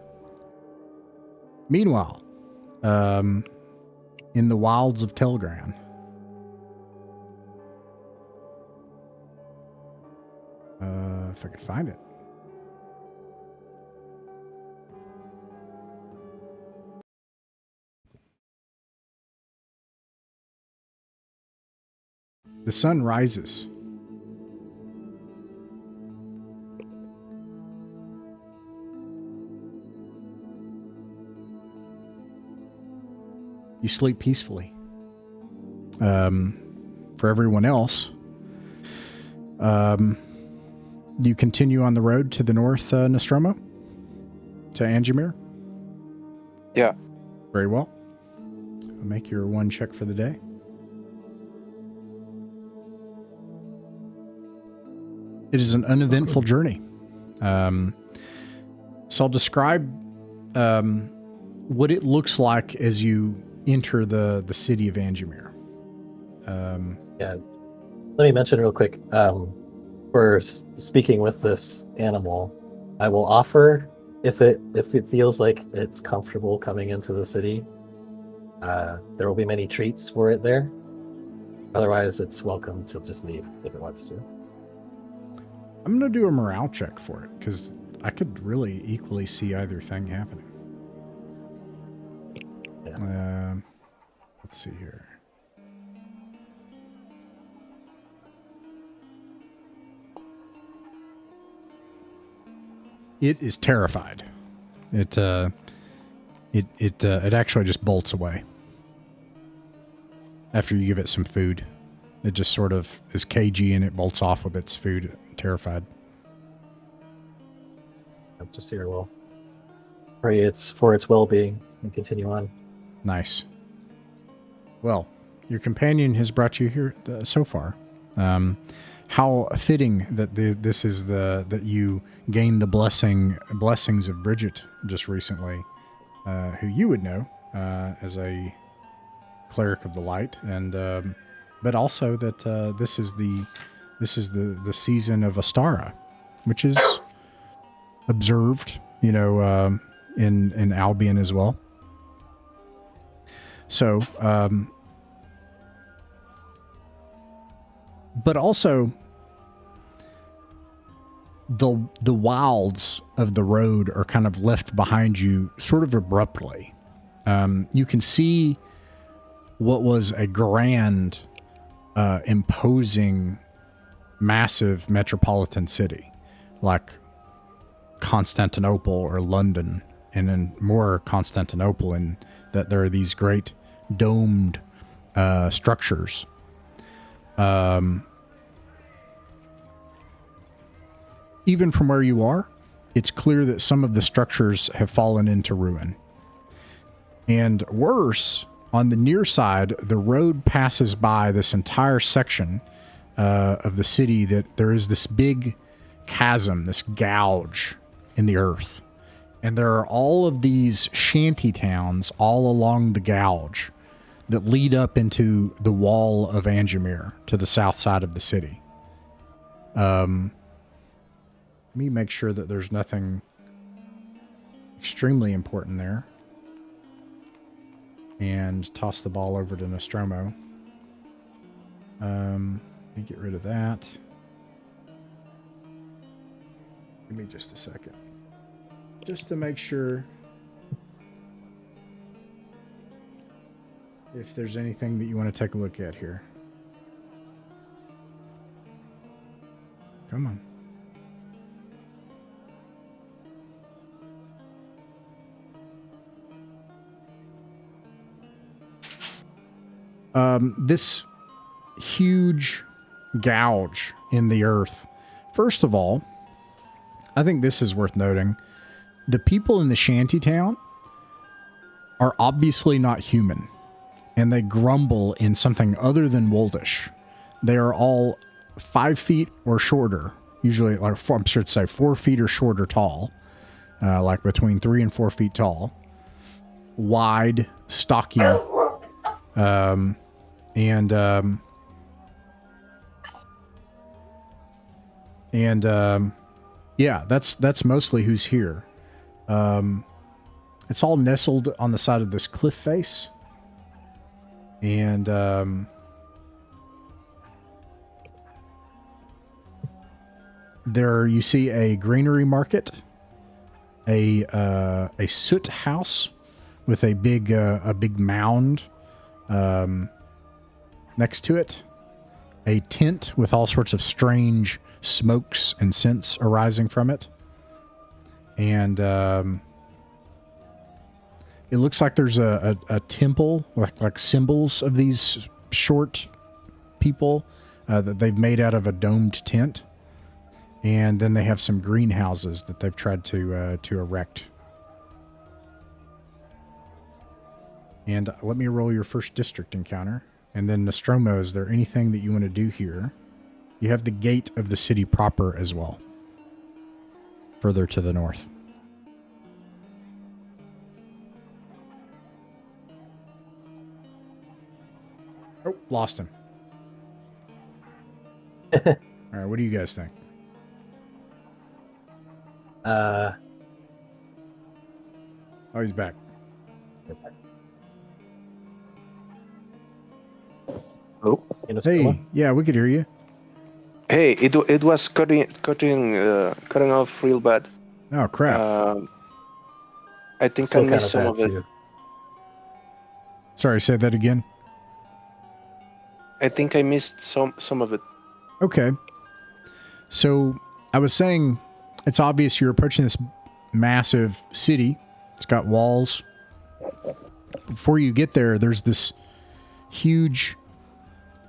Meanwhile, in the wilds of Telgran. If I could find it. The sun rises. You sleep peacefully. For everyone else, you continue on the road to the north, Nostromo? To Angemere? Yeah. Very well. I'll make your one check for the day. It is an uneventful journey. So I'll describe what it looks like as you enter the city of Angemere. Yeah. Let me mention real quick. For speaking with this animal, I will offer, if it feels like it's comfortable coming into the city, there will be many treats for it there. Otherwise, it's welcome to just leave if it wants to. I'm going to do a morale check for it, because I could really equally see either thing happening. Yeah. Let's see here. It is terrified. It actually just bolts away. After you give it some food, it just sort of is cagey and it bolts off with its food, terrified. Just here, we'll pray it's for its well-being and continue on. Nice. Well, your companion has brought you here so far. How fitting that this is that you gained the blessings of Bridget just recently, who you would know as a cleric of the light, and but also that this is the season of Astara, which is observed, in Albion as well. So, but also, the wilds of the road are kind of left behind you sort of abruptly. You can see what was a grand, imposing, massive metropolitan city like Constantinople or London, and then more Constantinople, in that there are these great domed structures. Even from where you are, it's clear that some of the structures have fallen into ruin. And worse, on the near side, the road passes by this entire section of the city that there is this big chasm, this gouge in the earth. And there are all of these shanty towns all along the gouge that lead up into the wall of Angemere to the south side of the city. Let me make sure that there's nothing extremely important there. And toss the ball over to Nostromo. Let me get rid of that. Give me just a second. Just to make sure if there's anything that you want to take a look at here. Come on. This huge gouge in the earth. First of all, I think this is worth noting. The people in the shantytown are obviously not human, and they grumble in something other than Woldish. They are all 5 feet or shorter, usually, like I should say 4 feet or shorter tall, like between 3 and 4 feet tall, wide, stocky, yeah, that's mostly who's here. It's all nestled on the side of this cliff face. And there you see a granary market, a soot house with a big mound next to it, a tent with all sorts of strange smokes and scents arising from it, and it looks like there's a temple, like symbols of these short people that they've made out of a domed tent, and then they have some greenhouses that they've tried to erect. And let me roll your first district encounter. And then Nostromo, is there anything that you want to do here? You have the gate of the city proper as well, further to the north. Oh, lost him. All right, what do you guys think? Oh, he's back. Oh, Hey, yeah, we could hear you. hey, it was cutting off real bad. Oh, crap. I think Still I missed some of it. too. Sorry, say that again. I think I missed some of it. Okay. So I was saying, it's obvious you're approaching this massive city. It's got walls. Before you get there, there's this huge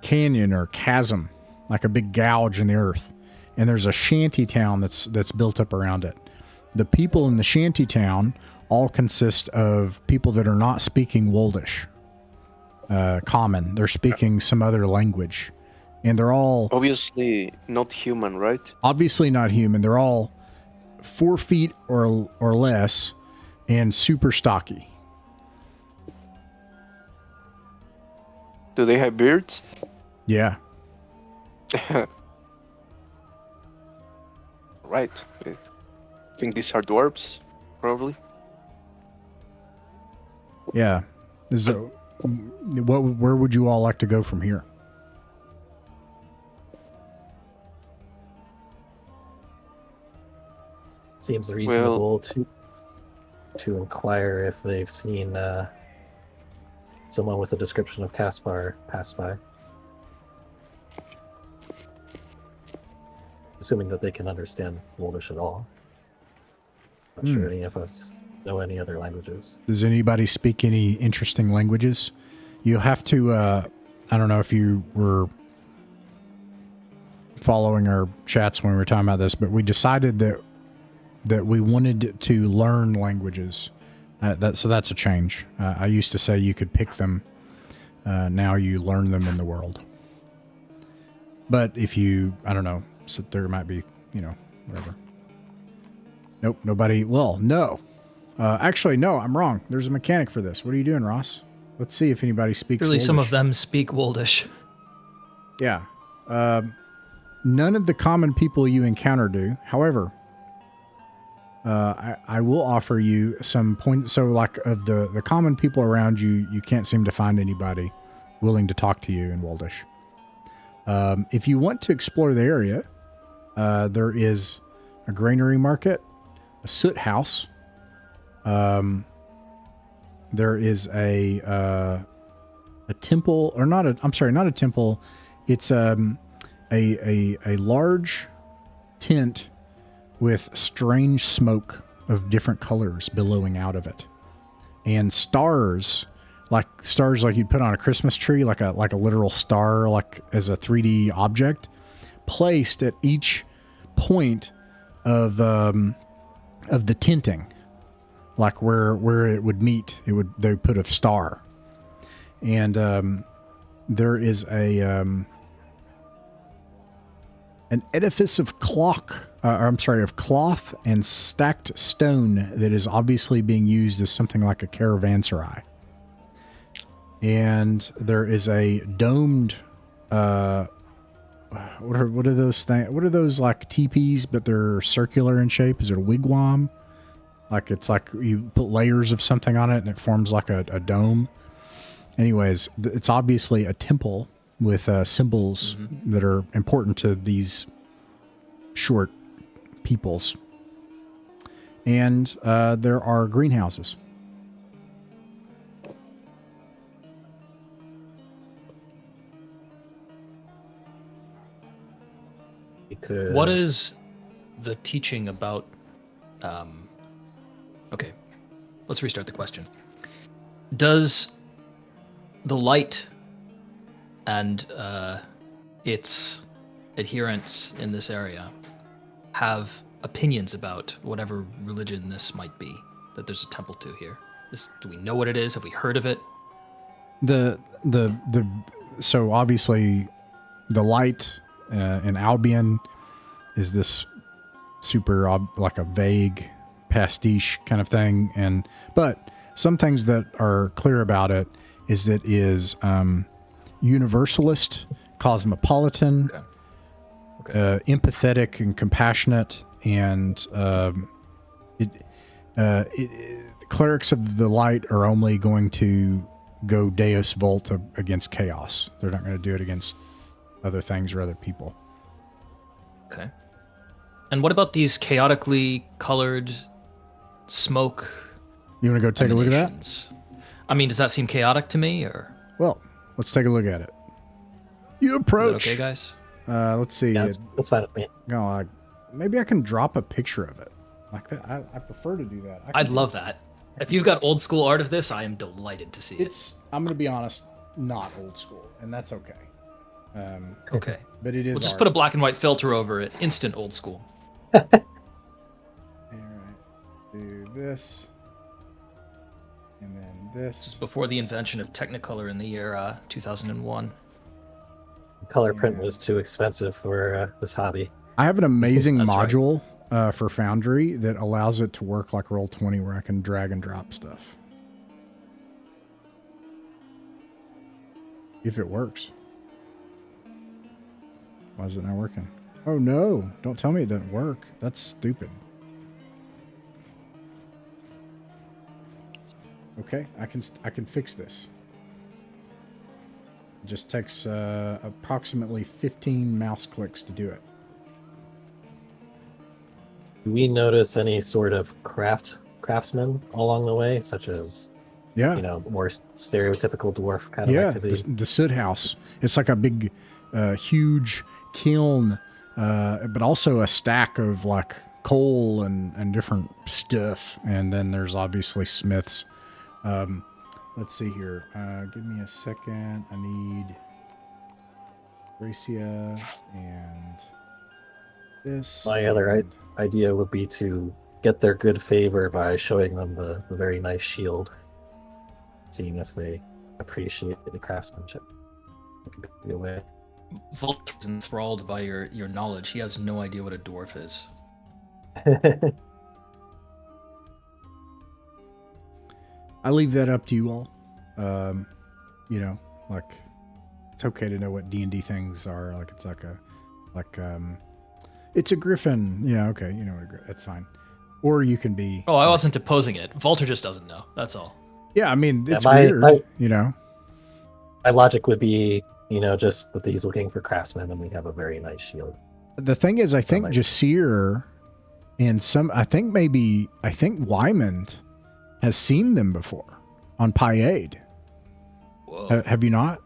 canyon or chasm, like a big gouge in the earth. And there's a shanty town that's built up around it. The people in the shanty town all consist of people that are not speaking Woldish common. They're speaking some other language. And they're all Obviously not human, right? obviously not human. They're all 4 feet or less and super stocky. Do they have beards? Yeah. Right. I think these are dwarves, probably. Yeah. Where would you all like to go from here? seems reasonable to inquire if they've seen someone with a description of Caspar pass by. Assuming that they can understand Woldish at all. Not sure any of us know any other languages. Does anybody speak any interesting languages? You'll have to, I don't know if you were following our chats when we were talking about this, but we decided that we wanted to learn languages. So that's a change. I used to say you could pick them. Now you learn them in the world. But if you, I don't know, so there might be, whatever. Nope, nobody. Well, no. Actually, no, I'm wrong. There's a mechanic for this. What are you doing, Ross? Let's see if anybody speaks Surely some Woldish. of them speak Woldish. Yeah. None of the common people you encounter do. However, I will offer you some points. So, like, of the common people around you, you can't seem to find anybody willing to talk to you in Woldish. If you want to explore the area, there is a granary market, a soot house. There is a temple, or not a temple. It's a large tent with strange smoke of different colors billowing out of it, and stars like you'd put on a Christmas tree, like a literal star, like as a 3D object, placed at each point of the tenting, like where it would meet. They would put a star, and there is an edifice of cloth and stacked stone that is obviously being used as something like a caravanserai. And there is a domed, what are those things? What are those, like teepees, but they're circular in shape? Is it a wigwam? Like, it's like you put layers of something on it and it forms like a dome. Anyways, it's obviously a temple with symbols that are important to these short peoples. And there are greenhouses. What is the teaching about... okay, let's restart the question. Does the light and its adherents in this area have opinions about whatever religion this might be that there's a temple to here? Do we know what it is? Have we heard of it? So obviously the light in Albion is this super like a vague pastiche kind of thing, but some things that are clear about it is that is universalist, cosmopolitan, empathetic and compassionate, and clerics of the light are only going to go Deus Vult against chaos. They're not going to do it against other things or other people. Okay. And what about these chaotically colored smoke? You want to go take a look at that? emanations? I mean, does that seem chaotic to me, or? Well, let's take a look at it. You approach. Is that okay, guys? Let's see. Yeah, that's fine with me. No, maybe I can drop a picture of it like that. I prefer to do that. I'd love that. If you've got old school art of this, I am delighted to see it. I'm going to be honest, not old school, and that's okay. Okay. But it is. We'll just art. put a black and white filter over it. Instant old school. All right. Do this. And then This is this. before the invention of Technicolor in the year 2001. Color print was too expensive for this hobby. I have an amazing That's right. module for Foundry that allows it to work like Roll20, where I can drag and drop stuff. If it works. Why is it not working? Oh no, don't tell me it doesn't work. That's stupid. Okay, I can fix this. It just takes approximately 15 mouse clicks to do it. Do we notice any sort of craftsmen along the way, such as Yeah. more stereotypical dwarf kind of Yeah, activity? the soot house. It's like a big, huge kiln, but also a stack of like coal and different stuff. And then there's obviously smiths. Let's see here. Give me a second. I need Thracia and this. My other idea would be to get their good favor by showing them the very nice shield, seeing if they appreciate the craftsmanship. That could be a way. Volk is enthralled by your knowledge. He has no idea what a dwarf is. I leave that up to you all. Like it's okay to know what D&D things are. Like it's it's a griffin. Yeah, okay, you know what that's fine. Or you can be. Oh, I wasn't opposing it. Volter just doesn't know. That's all. Yeah, I mean it's my weird. My logic would be, just that he's looking for craftsmen, and we have a very nice shield. The thing is, I think Jasir and I think Wyman has seen them before on Pyade. Whoa. Have you not?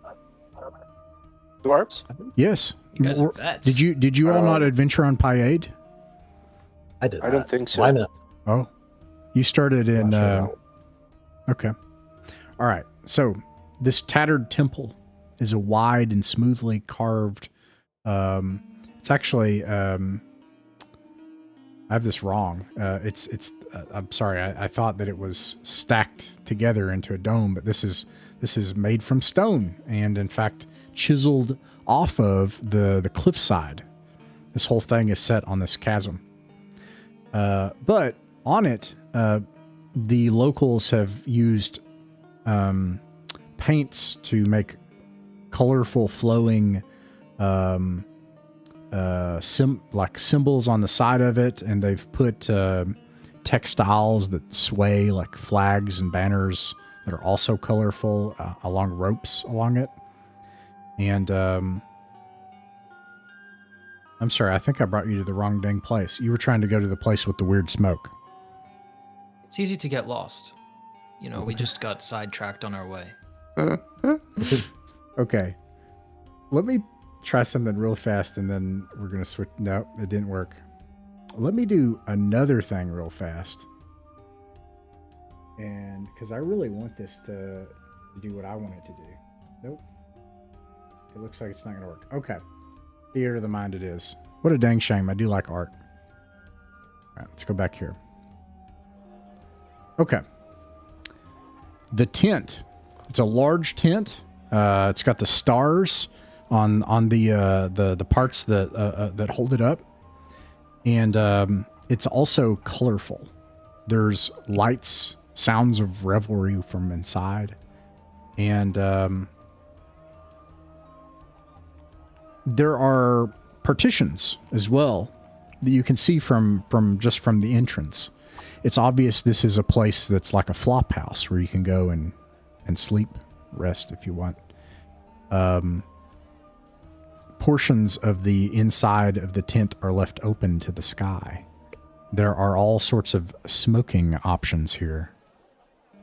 Dwarves? Yes. You guys are vets. Did you all not adventure on Pyade? I did. I don't think so. Why not? Oh, you started in. Okay. All right. So this tattered temple is a wide and smoothly carved. It's actually. I have this wrong. It's. I'm sorry. I thought that it was stacked together into a dome, but this is made from stone and in fact chiseled off of the cliffside. This whole thing is set on this chasm. But on it, the locals have used paints to make colorful, flowing symbols on the side of it, and they've put textiles that sway like flags and banners that are also colorful along ropes along it. And I'm sorry, I think I brought you to the wrong dang place. You were trying to go to the place with the weird smoke. It's easy to get lost. We just got sidetracked on our way. Okay. Let me try something real fast and then we're going to switch. No, it didn't work. Let me do another thing real fast. And because I really want this to do what I want it to do. Nope. It looks like it's not going to work. Okay. Theater of the mind it is. What a dang shame. I do like art. All right, let's go back here. Okay. The tent. It's a large tent. It's got the stars on the parts that hold it up, and it's also colorful. There's lights, sounds of revelry from inside, and there are partitions as well that you can see from the entrance. It's obvious this is a place that's like a flop house where you can go and sleep, rest if you want. Portions of the inside of the tent are left open to the sky. There are all sorts of smoking options here,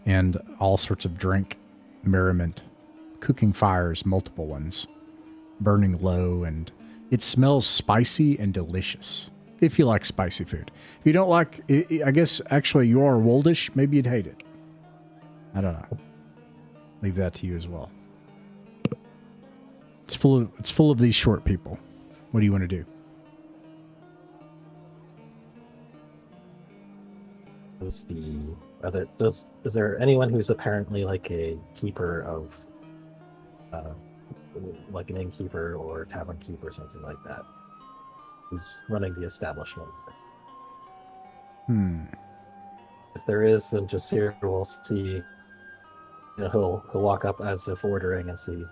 and all sorts of drink, merriment, cooking fires, multiple ones, burning low, and it smells spicy and delicious. If you like spicy food. If you don't like, I guess actually you are Woldish, maybe you'd hate it. I don't know. Leave that to you as well. It's full of these short people. What do you want to do? Is there anyone who's apparently like a keeper of like an innkeeper or tavern keep or something like that, who's running the establishment? If there is, then just here we'll see. He'll walk up as if ordering and see.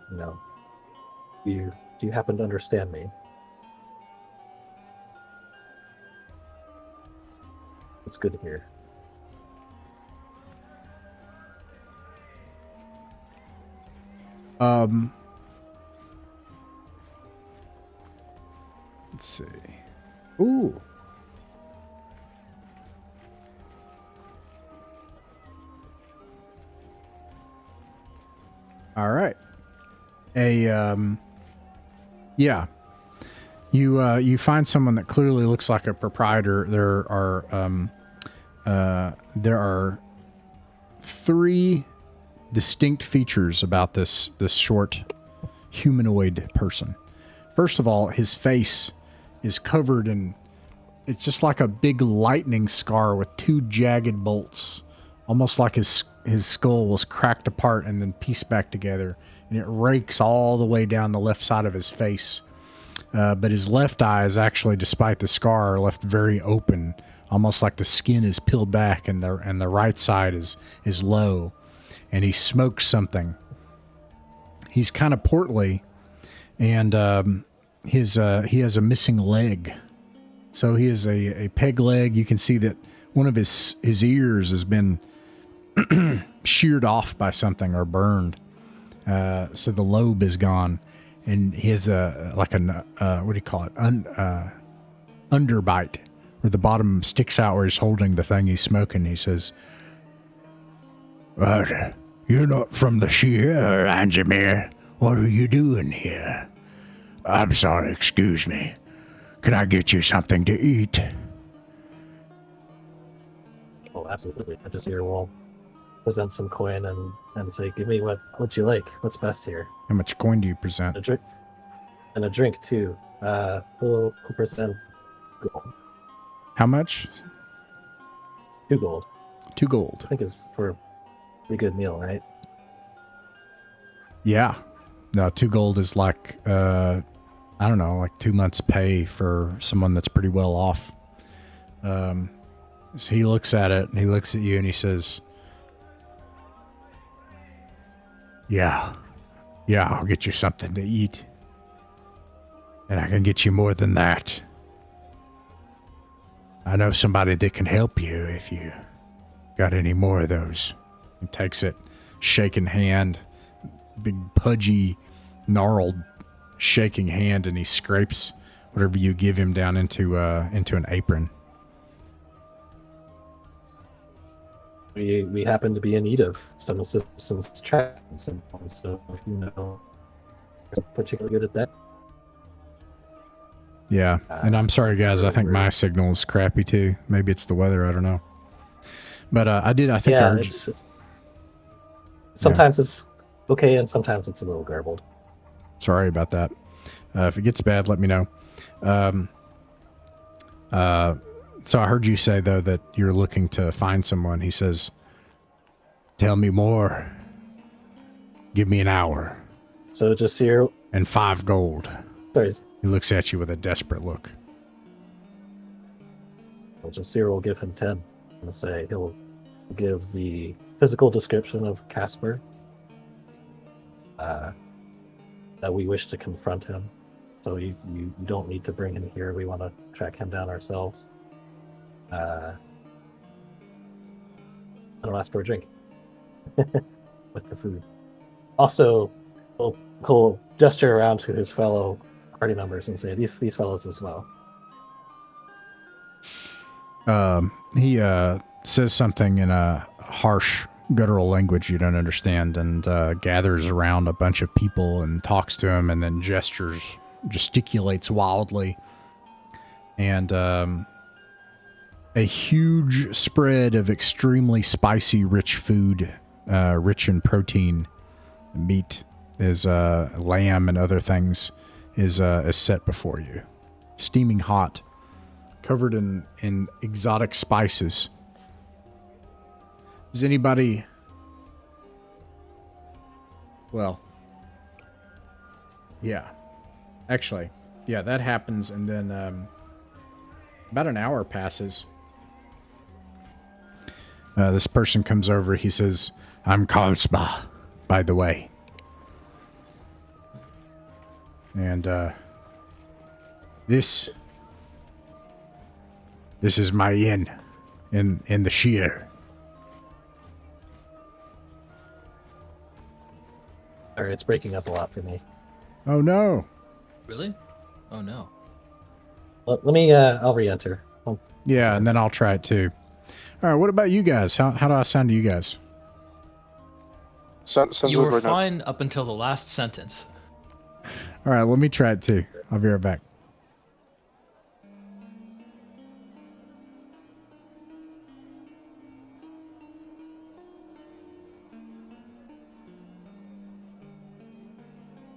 Do you happen to understand me? It's good to hear. Let's see. Ooh. All right. Yeah. You find someone that clearly looks like a proprietor. There are 3 distinct features about this short humanoid person. First of all, his face is covered in, it's just like a big lightning scar with 2 jagged bolts, almost like his skull was cracked apart and then pieced back together, and it rakes all the way down the left side of his face. But his left eye is actually, despite the scar, left very open, almost like the skin is peeled back, and the right side is low, and he smokes something. He's kind of portly, and he has a missing leg. So he has a peg leg. You can see that one of his ears has been sheared off by something or burned. So the lobe is gone, and he has what do you call it? Underbite, where the bottom sticks out where he's holding the thing he's smoking. He says, "You're not from the Sheer, Anjamir. What are you doing here?" "I'm sorry, excuse me. Can I get you something to eat?" Oh, absolutely. I just here will present some coin and say, "Give me what you like. What's best here?" How much coin do you present? A drink, and a drink too. We'll present gold. How much? 2 gold. 2 gold. I think is for a pretty good meal, right? Yeah. No, 2 gold is like, I don't know, like 2 months' pay for someone that's pretty well off. So he looks at it, and he looks at you, and he says, Yeah, I'll get you something to eat. And I can get you more than that. I know somebody that can help you if you got any more of those. He takes it, shaking hand, big pudgy, gnarled, shaking hand, and he scrapes whatever you give him down into an apron. We happen to be in need of some assistance tracking someone, so if you know particularly good at that. Yeah, and I'm sorry, guys. I think my signal is crappy too. Maybe it's the weather. I don't know. But I think I heard. Sometimes it's okay, and sometimes it's a little garbled. Sorry about that. If it gets bad, let me know. So I heard you say, though, that you're looking to find someone. He says, "Tell me more. Give me an hour." So just here. And 5 gold. Sorry. He looks at you with a desperate look. Well, Jasir will give him 10 and say he'll give the physical description of Casper, that we wish to confront him. So you don't need to bring him here. We want to track him down ourselves. And I'll ask for a drink with the food. Also, he'll gesture around to his fellow party members and say, these fellows as well. He says something in a harsh, guttural language you don't understand, and gathers around a bunch of people and talks to him, and then gesticulates wildly. And a huge spread of extremely spicy, rich food, rich in protein, meat, is lamb and other things, is set before you, steaming hot, covered in exotic spices. Does anybody? Well, yeah, actually, yeah, that happens, and then about an hour passes. This person comes over. He says, "I'm Karlsbach, by the way. And this is my inn in the Sheer." Sorry, it's breaking up a lot for me. Oh no! Really? Oh no. Let me. I'll re-enter. Yeah, sorry. and then I'll try it too. All right. What about you guys? How do I sound to you guys? Sounds You good were right now. fine up until the last sentence. All right, let me try it too. I'll be right back.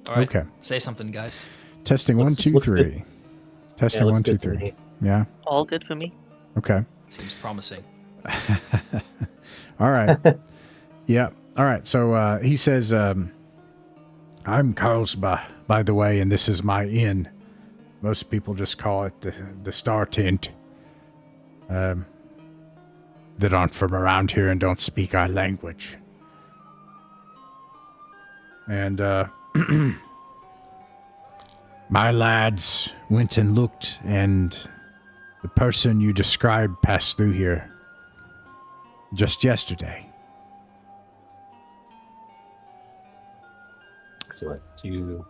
All right. Okay. Say something, guys. Testing Looks- 1, 2, looks 3. good. Testing looks 1, 2, good to 3. me. Yeah. All good for me. Okay. Seems promising. All right. Yeah. All right. So he says, I'm Carlsbad, by the way, and this is my inn. Most people just call it the Star Tent. That aren't from around here and don't speak our language. And my lads went and looked, and the person you described passed through here just yesterday. Excellent. Do you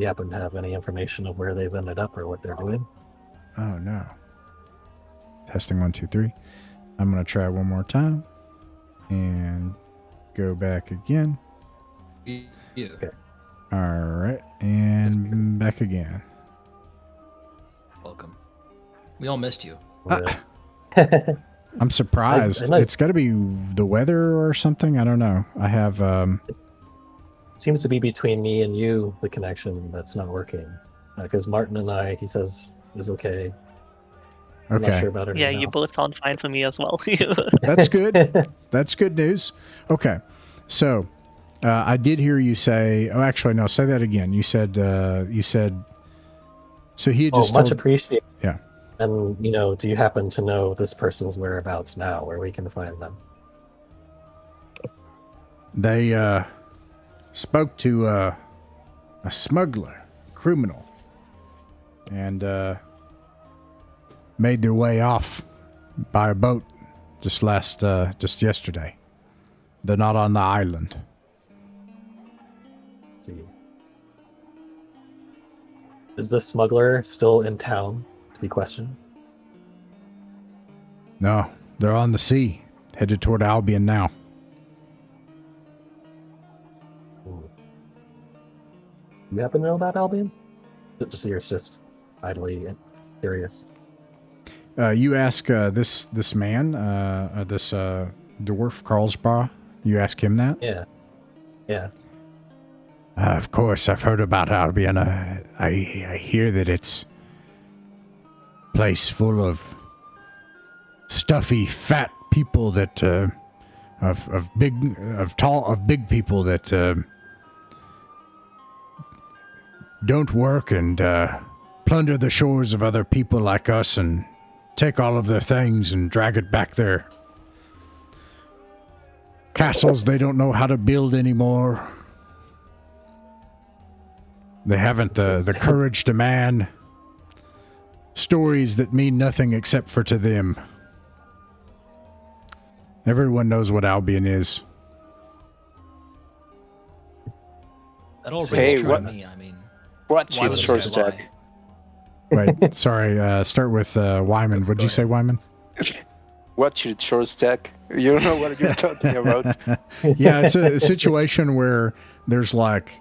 happen to have any information of where they've ended up or what they're doing? Oh, no. Testing 1, 2, 3. I'm going to try one more time and go back again. You. Okay. All right. And back again. Welcome. We all missed you. I'm surprised. I know. It's got to be the weather or something. I don't know. I have, Seems to be between me and you, the connection that's not working. Because Martin and I, he says, is okay. I'm not okay. sure about it. Yeah, you both sound fine for me as well. That's good. That's good news. Okay. So, I did hear you say, oh, actually, no, say that again. You said, so he had Oh, just much told, appreciated. Yeah. And, do you happen to know this person's whereabouts now, where we can find them? they, spoke to, a smuggler, criminal, and, made their way off by a boat just yesterday. They're not on the island. Let's see. Is the smuggler still in town, to be questioned? No, they're on the sea, headed toward Albion now. You happen to know about Albion? You're just idly curious. You ask this man, this dwarf Carlsbad. You ask him that. Yeah. Of course, I've heard about Albion. I hear that it's a place full of stuffy, fat people that of big people that don't work and plunder the shores of other people like us and take all of their things and drag it back there. Castles they don't know how to build anymore. They haven't the courage to man. Stories that mean nothing except for to them. Everyone knows what Albion is. That all Hey, rings true to what- me. I mean, What's why your would this source, guy Jack? lie? Wait, sorry. Start with Wyman. What'd you say, Wyman? What's your source, Jack? You don't know what you're talking about. Yeah, it's a situation where there's like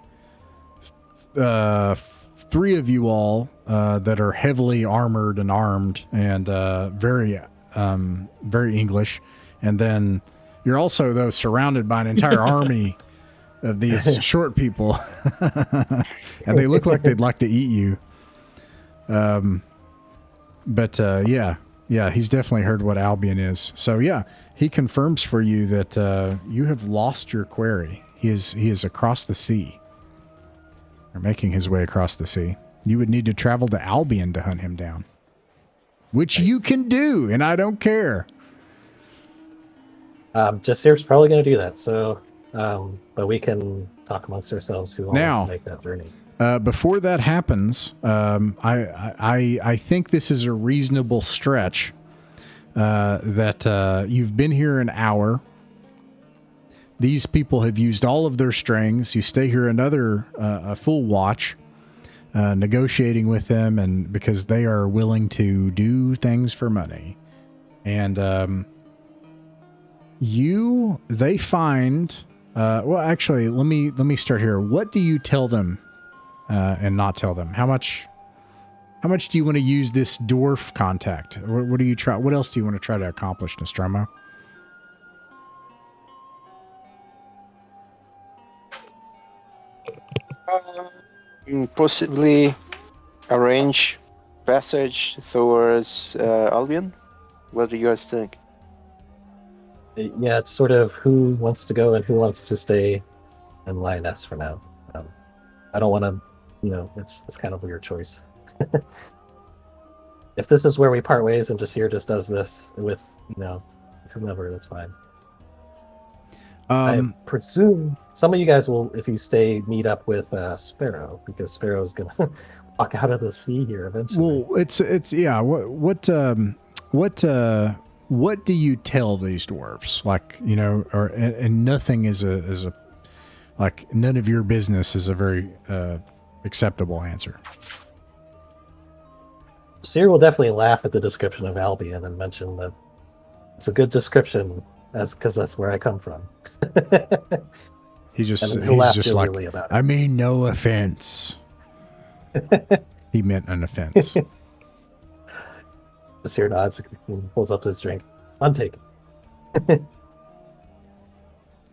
three of you all that are heavily armored and armed and very English, and then you're also though surrounded by an entire army of these short people, and they look like they'd like to eat you. Yeah, he's definitely heard what Albion is. So yeah, he confirms for you that you have lost your quarry. He is across the sea, or making his way across the sea. You would need to travel to Albion to hunt him down, which you can do, and I don't care. Jasir's probably going to do that. So, but we can talk amongst ourselves who wants Now- to make that journey. Before that happens, I think this is a reasonable stretch. That you've been here an hour. These people have used all of their strings. You stay here another a full watch, negotiating with them, and because they are willing to do things for money, and they find Well, actually, let me start here. What do you tell them and not tell them? How much do you want to use this dwarf contact? What do you try? What else do you want to try to accomplish, Nostromo? Possibly arrange passage towards Albion. What do you guys think? Yeah, it's sort of who wants to go and who wants to stay in Lioness for now. I don't want to, it's kind of a weird choice. If this is where we part ways and Jasir just does this with, with whomever, that's fine. I presume some of you guys will, if you stay, meet up with Sparrow, because Sparrow's gonna walk out of the sea here eventually. Well, it's yeah. What do you tell these dwarves? Like, and nothing is a like, none of your business is a very acceptable answer. Jasir will definitely laugh at the description of Albion and mention that it's a good description, because that's where I come from. He's just like, about it. I mean, no offense. He meant an offense. Jasir nods and pulls up his drink. Untaken.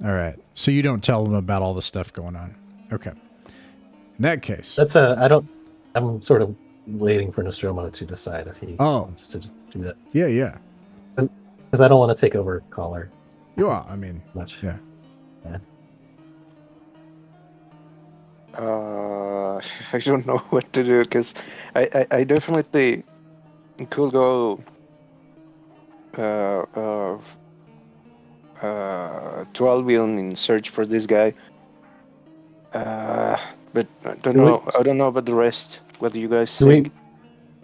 All right. So you don't tell them about all the stuff going on. Okay. In that case. I'm sort of waiting for Nostromo to decide if he wants to do that. Yeah. Because I don't want to take over Caller. Yeah, I mean, much. Yeah. I don't know what to do, because I definitely could go to Albion in search for this guy. But I don't know about the rest. What do you guys think?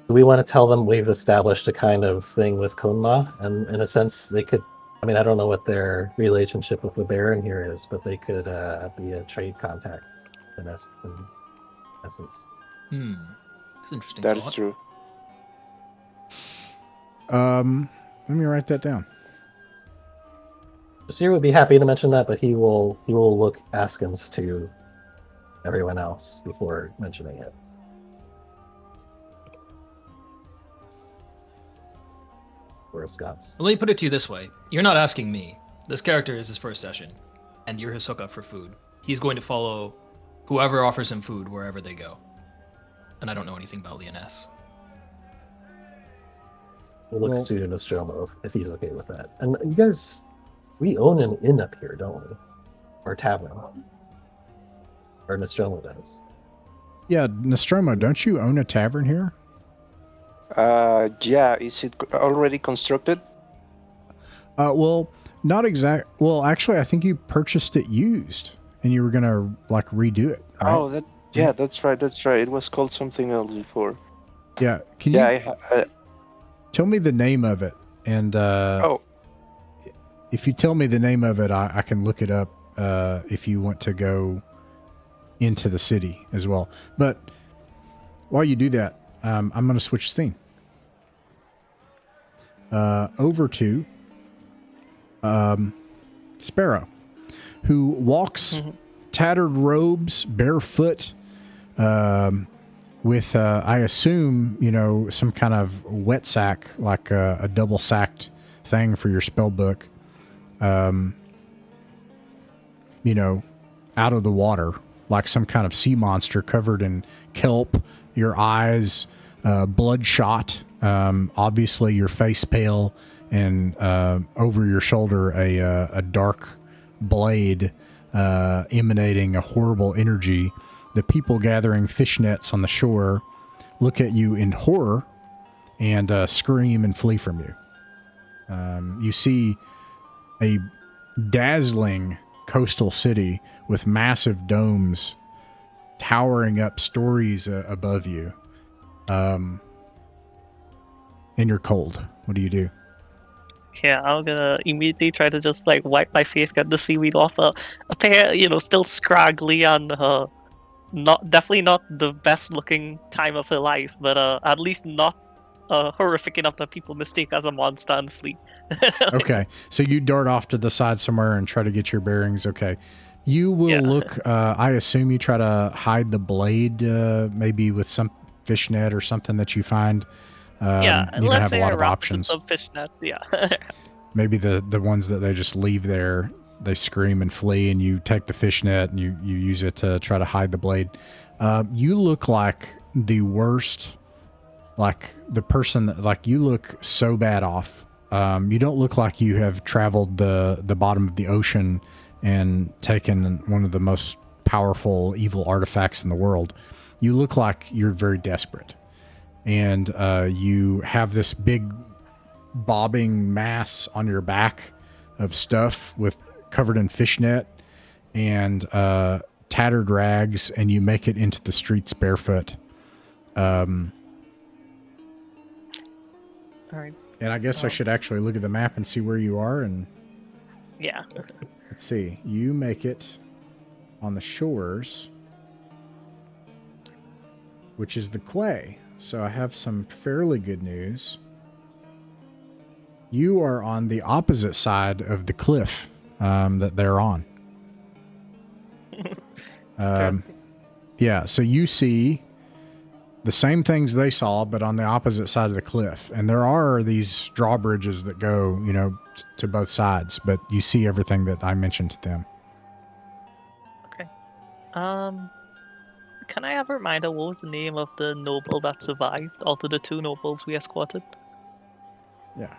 Do we want to tell them we've established a kind of thing with Konma? And in a sense, they could, I don't know what their relationship with the Baron here is, but they could be a trade contact in essence. That's interesting. That is true. Let me write that down. Jasir would be happy to mention that, but he will look askance to everyone else before mentioning it. Or Scots. Let me put it to you this way. You're not asking me. This character is his first session, and you're his hookup for food. He's going to follow whoever offers him food wherever they go. And I don't know anything about Lyonesse. He looks to Nostromo if he's okay with that. And you guys, we own an inn up here, don't we? Or tavern. Or Nostromo does. Yeah, Nostromo, don't you own a tavern here? Yeah, is it already constructed? Well, not exact. Well, actually, I think you purchased it used, and you were gonna redo it. Right? Oh, that's right. It was called something else before. Yeah, can you tell me the name of it? And if you tell me the name of it, I can look it up. If you want to go into the city as well, but while you do that, I'm going to switch scene. Over to Sparrow, who walks tattered robes, barefoot, with I assume some kind of wet sack, like a double sacked thing for your spell book. Out of the water, like some kind of sea monster covered in kelp. Your eyes bloodshot. Obviously, your face pale, and over your shoulder a dark blade emanating a horrible energy. The people gathering fish nets on the shore look at you in horror and scream and flee from you. You see a dazzling coastal city with massive domes towering up stories above you. And you're cold. What do you do? Yeah, I'm gonna immediately try to just wipe my face, get the seaweed off. A pair, still scraggly and definitely not the best looking time of her life, but at least not horrific enough that people mistake as a monster and flee. Okay, so you dart off to the side somewhere and try to get your bearings. Okay, You will Yeah. look, I assume you try to hide the blade, maybe with some fishnet or something that you find. Yeah, You don't let's have a say lot I of wrap it in options. some fishnet. Yeah. Maybe the ones that they just leave there, they scream and flee, and you take the fishnet and you use it to try to hide the blade. You look like the worst, like the person that, like, you look so bad off. You don't look like you have traveled the bottom of the ocean and taken one of the most powerful evil artifacts in the world. You look like you're very desperate. And you have this big bobbing mass on your back of stuff with covered in fishnet and tattered rags, and you make it into the streets barefoot. All right. And I guess I Oh. should actually look at the map and see where you are. And Yeah. let's see, you make it on the shores, which is the quay. So I have some fairly good news. You are on the opposite side of the cliff that they're on. Interesting. Yeah, so you see the same things they saw, but on the opposite side of the cliff. And there are these drawbridges that go, you know, to both sides, but you see everything that I mentioned to them. Okay. Can I have a reminder? What was the name of the noble that survived? Out of the two nobles we escorted? Yeah.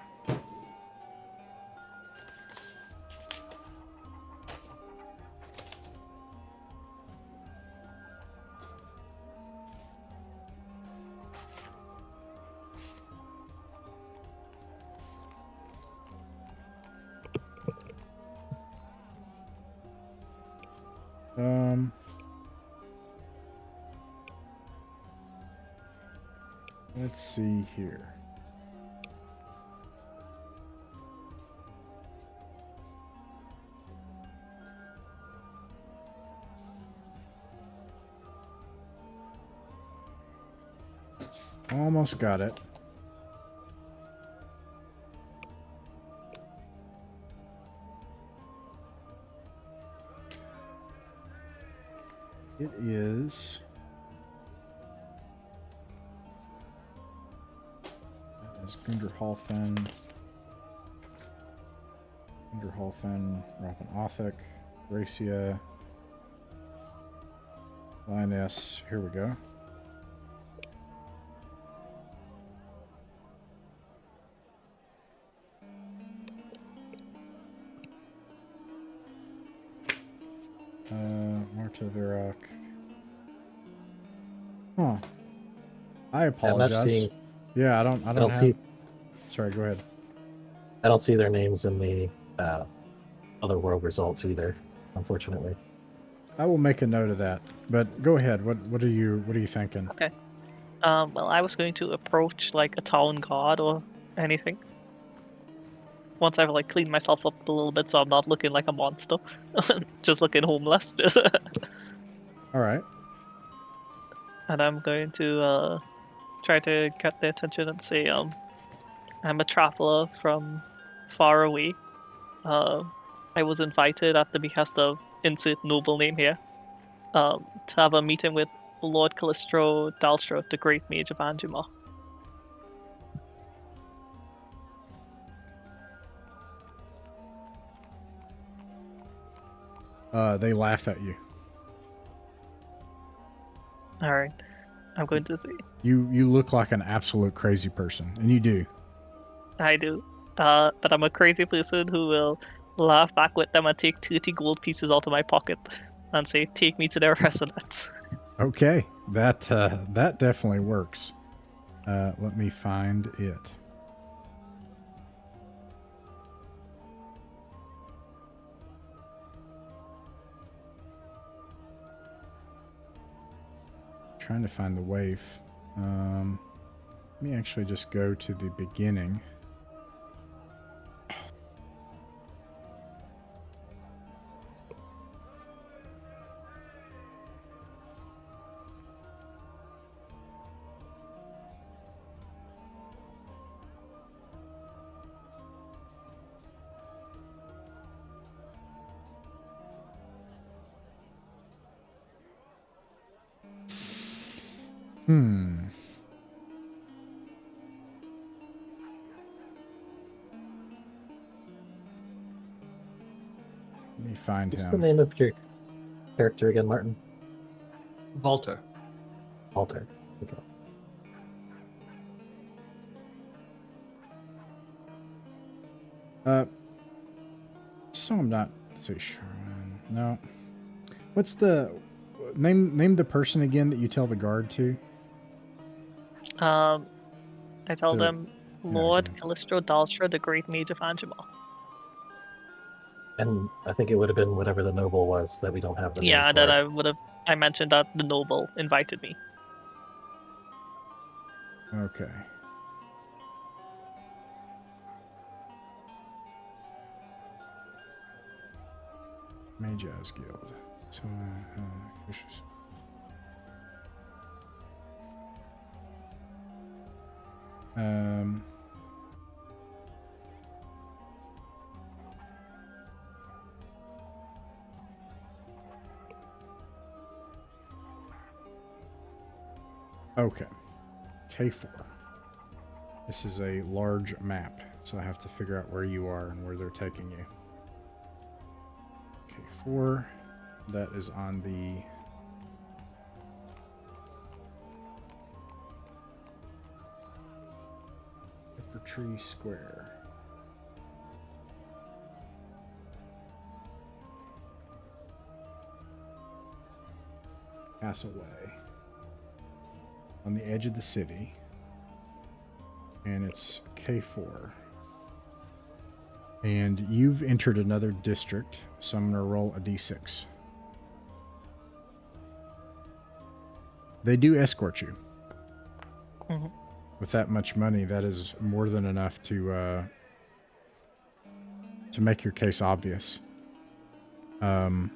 Let's see here. Almost got it. It is... that is Gunderhalfen, Aufhocker, Thracia, Lioness. Here we go. Marta Verak. Huh. I I'm not apologize. seeing. Yeah, I don't don't have... see. Sorry, go ahead. I don't see their names in the other world results either, unfortunately. I will make a note of that. But go ahead. What are you thinking? Okay. Well, I was going to approach like a town guard or anything. Once I've like cleaned myself up a little bit, so I'm not looking like a monster, just looking homeless. All right. And I'm going to try to get their attention and say, I'm a traveler from far away. I was invited at the behest of insert noble name here, to have a meeting with Lord Callistro Dalstra, the Great Mage of Anjumar. They laugh at you. All right, I'm going to say You look like an absolute crazy person, and you do. I do, but I'm a crazy person who will laugh back with them and take 30 gold pieces out of my pocket and say, "Take me to their residence." Okay, that definitely works. Let me find it. Trying to find the waif. Let me actually just go to the beginning. Let me find What's him. the name of your character again, Martin? Walter. Walter. Okay. So I'm not. Let's see, Sherwin. No. What's the name? The person again that you tell the guard to. I tell So- them, no, Lord okay. Calistro Dalstra, the great mage of 𝕬𝖃𝖃𝖊𝖗𝖗. And I think it would have been whatever the noble was that we don't have the name Yeah, for. that I mentioned that the noble invited me. Okay. Mage's Guild. So, okay. K4. This is a large map, so I have to figure out where you are and where they're taking you. K4. That is on the... Pepper Tree Square. Castleway. On the edge of the city. And it's K4. And you've entered another district, so I'm going to roll a d6. They do escort you. Mhm. With that much money, that is more than enough to make your case obvious. And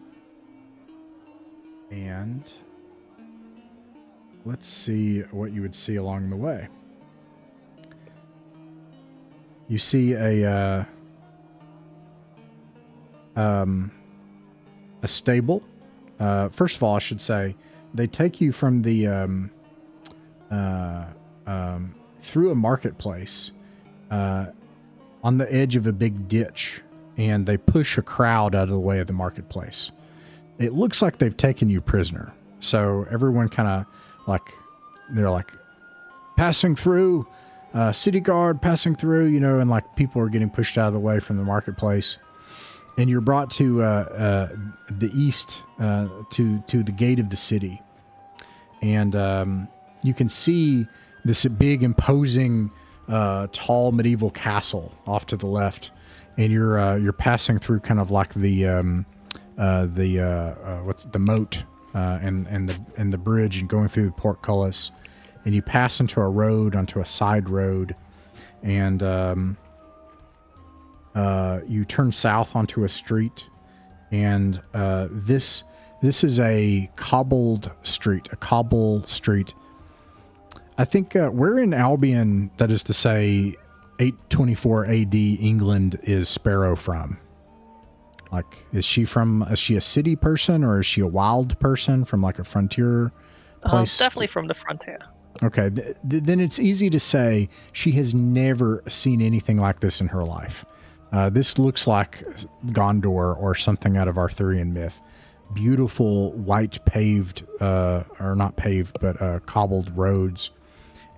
let's see what you would see along the way. You see a stable. First of all, I should say they take you from the through a marketplace on the edge of a big ditch, and they push a crowd out of the way of the marketplace. It looks like they've taken you prisoner. So everyone kind of they're like passing through, city guard passing through, you know, and like people are getting pushed out of the way from the marketplace. And you're brought to the east, to the gate of the city. And you can see this big, imposing, tall medieval castle off to the left. And you're passing through kind of like the moat and the bridge, and going through the portcullis. And you pass into a road, onto a side road, and you turn south onto a street, and this is a cobbled street, I think where in Albion, that is to say 824 AD England, is Sparrow from? Like, is she a city person, or is she a wild person from like a frontier place? Definitely from the frontier. Okay, then it's easy to say she has never seen anything like this in her life. This looks like Gondor or something out of Arthurian myth. Beautiful white paved, or not paved, but cobbled roads,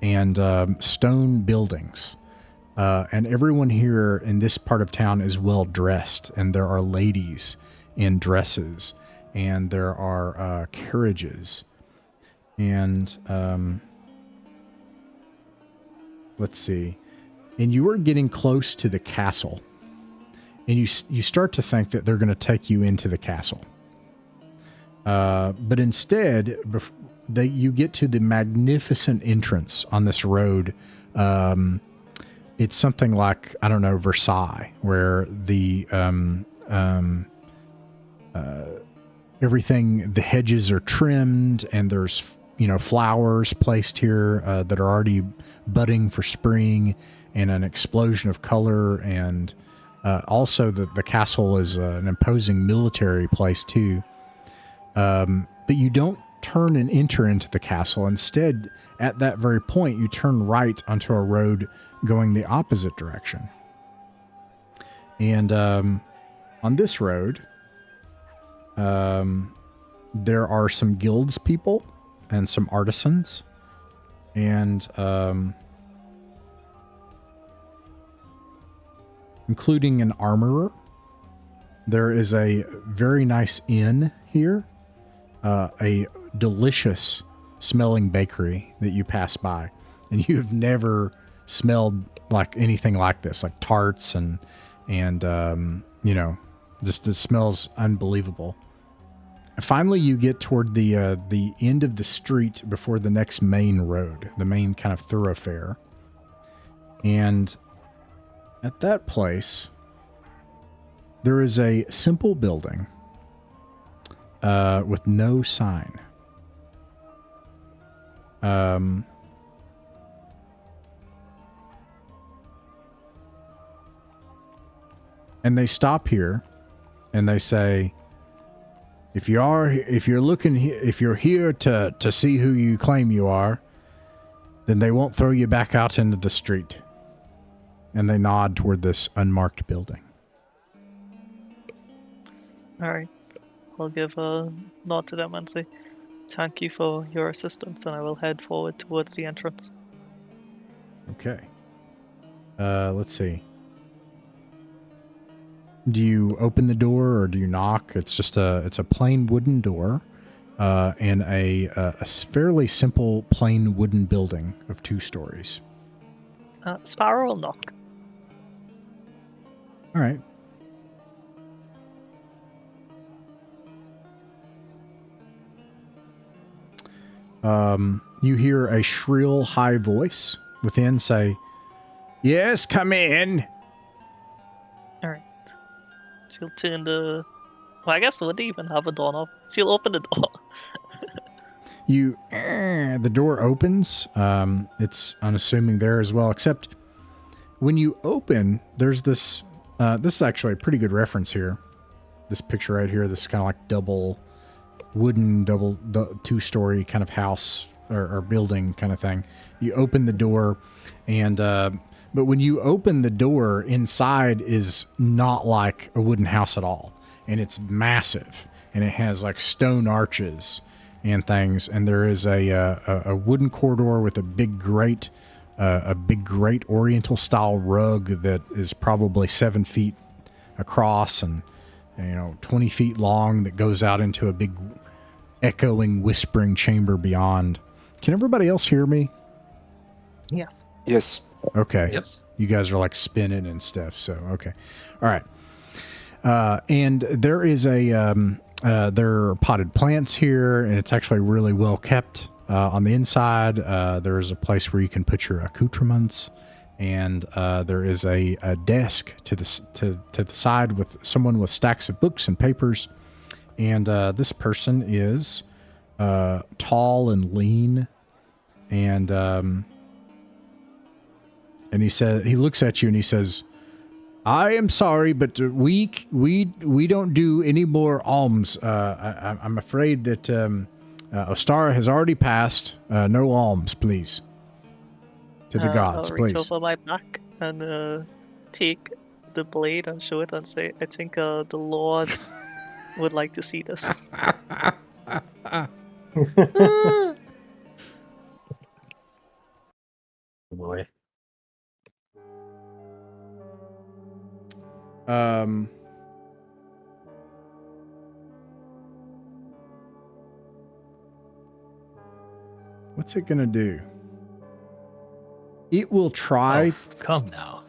and stone buildings. And everyone here in this part of town is well dressed, and there are ladies in dresses, and there are carriages. And let's see. And you are getting close to the castle. And you start to think that they're going to take you into the castle. But instead, you get to the magnificent entrance on this road. It's something like, I don't know, Versailles, where the everything, the hedges are trimmed, and there's, you know, flowers placed here that are already budding for spring, and an explosion of color. And also the castle is an imposing military place too. But you don't turn and enter into the castle. Instead, at that very point, you turn right onto a road going the opposite direction. And on this road, there are some guilds people and some artisans, and including an armorer. There is a very nice inn here, a delicious smelling bakery that you pass by, and you've never smelled like anything like this, like tarts and you know, just it smells unbelievable. And finally, you get toward the end of the street before the next main road, the main kind of thoroughfare, and at that place, there is a simple building with no sign. And they stop here and they say, if you're here to see who you claim you are, then they won't throw you back out into the street. And they nod toward this unmarked building. All right. I'll give a nod to them and say, thank you for your assistance, and I will head forward towards the entrance. Okay. Let's see. Do you open the door or do you knock? It's just it's a plain wooden door, and a fairly simple plain wooden building of 2 stories. Sparrow will knock. All right. You hear a shrill, high voice within say, "Yes, come in." All right. She'll turn the... Well, I guess would they even have a doorknob? She'll open the door. The door opens. It's unassuming there as well, except when you open, there's this, this is actually a pretty good reference here. This picture right here, this kind of like wooden 2-story kind of house or building kind of thing. You open the door and, but when you open the door, inside is not like a wooden house at all. And it's massive and it has like stone arches and things. And there is a wooden corridor with a big grate Oriental style rug that is probably 7 feet across and 20 feet long that goes out into a big echoing, whispering chamber beyond. Can everybody else hear me? Yes. Yes. Okay. Yes. You guys are like spinning and stuff. So, okay. All right. And there is there are potted plants here, and it's actually really well kept. On the inside, there is a place where you can put your accoutrements, and there is a desk to the side with someone with stacks of books and papers. And this person is tall and lean, and he looks at you and he says, "I am sorry, but we don't do any more alms. I'm afraid that Ostara has already passed. No alms, please. To the gods, I'll reach please." over my back and take the blade and show it and say, I think the Lord would like to see this. Boy. What's it gonna do? It will try. Oh, come now.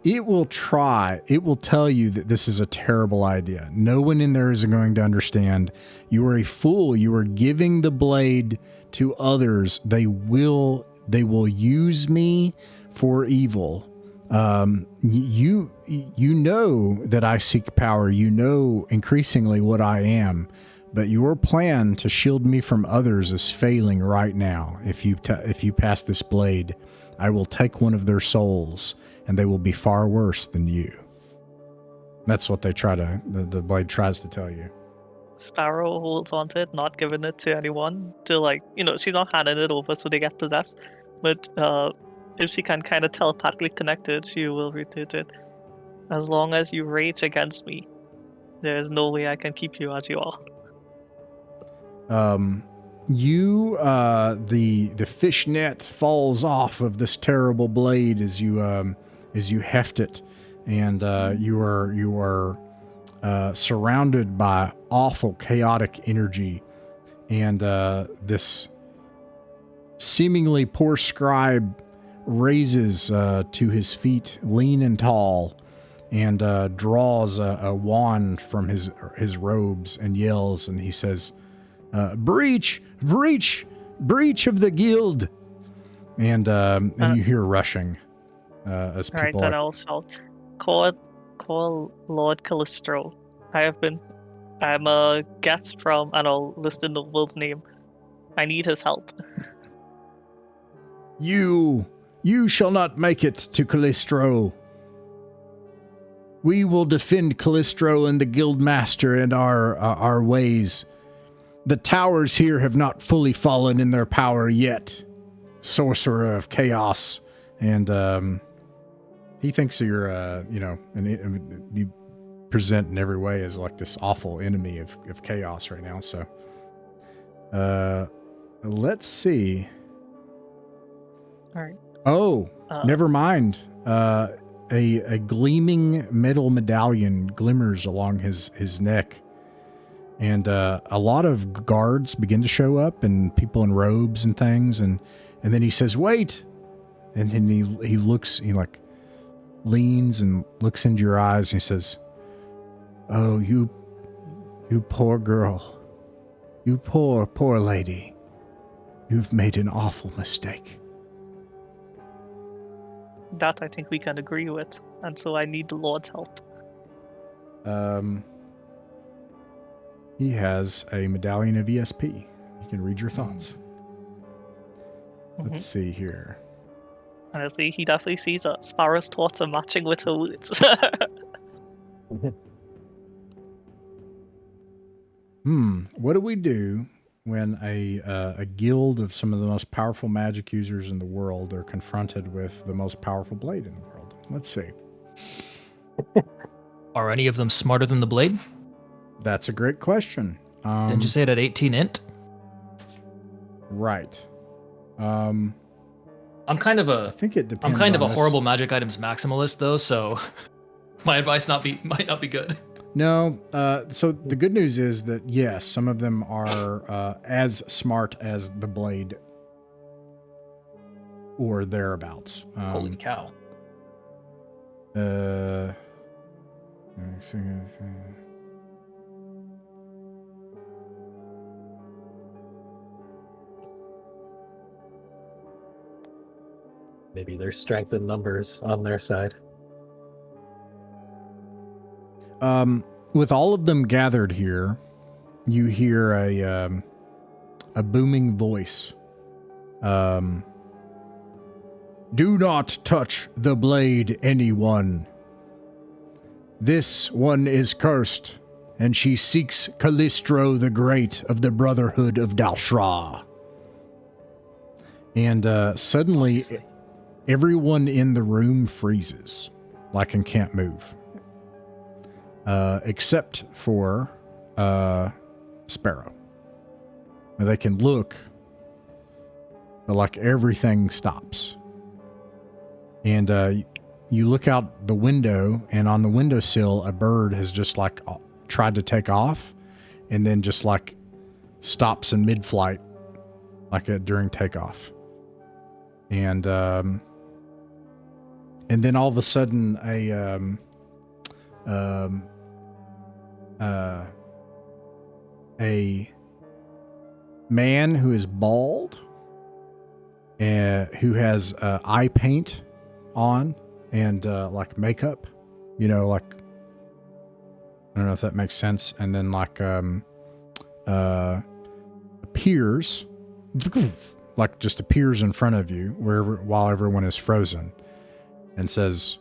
It will try. It will tell you that this is a terrible idea. No one in there is going to understand. You are a fool. You are giving the blade to others. They will use me for evil. You know that I seek power. You know increasingly what I am. But your plan to shield me from others is failing right now. If you pass this blade, I will take one of their souls, and they will be far worse than you. That's what they the blade tries to tell you. Sparrow holds onto it, not giving it to anyone. To like, she's not handing it over so they get possessed. But if she can kind of telepathically connect it, she will rotate it. As long as you rage against me, there is no way I can keep you as you are. The fishnet falls off of this terrible blade as you heft it, and you are surrounded by awful chaotic energy, and this seemingly poor scribe raises to his feet, lean and tall, and draws a wand from his robes and yells, and he says, breach of the guild. And you hear rushing as people. Alright, then I'll shout, call Lord Callistro. I'm a guest from, and I'll list the noble's name. I need his help. You shall not make it to Callistro. We will defend Callistro and the guildmaster and our ways. The towers here have not fully fallen in their power yet, sorcerer of chaos. And he thinks you're, and you present in every way as like this awful enemy of chaos right now. So, let's see. All right. Oh, never mind. A gleaming metal medallion glimmers along his neck. And a lot of guards begin to show up, and people in robes and things, and then he says, "Wait!" And then he looks, he like leans and looks into your eyes, and he says, "Oh, you poor girl, you poor lady, you've made an awful mistake." That I think we can agree with, and so I need the Lord's help. He has a medallion of ESP. He can read your thoughts. Let's see here. Honestly, he definitely sees that Sparrow's thoughts are matching with her words. What do we do when a guild of some of the most powerful magic users in the world are confronted with the most powerful blade in the world? Let's see. Are any of them smarter than the blade? That's a great question. Didn't you say it at 18 int? Right. I'm kind of a. I think it depends. I'm kind of a horrible magic items maximalist, though, so my advice might not be good. No. So the good news is that yes, some of them are as smart as the blade, or thereabouts. Holy cow! Maybe there's strength in numbers on their side. With all of them gathered here, you hear a booming voice. Do not touch the blade, anyone. This one is cursed, and she seeks Callistro the Great of the Brotherhood of Dalshra. And suddenly, everyone in the room freezes, like and can't move. Except for Sparrow. They can look, but like everything stops. And you look out the window, and on the windowsill, a bird has just like tried to take off, and then just like stops in mid-flight, like during takeoff. And then all of a sudden, a man who is bald, who has eye paint on and like makeup, like, I don't know if that makes sense, and then like appears, like just appears in front of you while everyone is frozen, and says,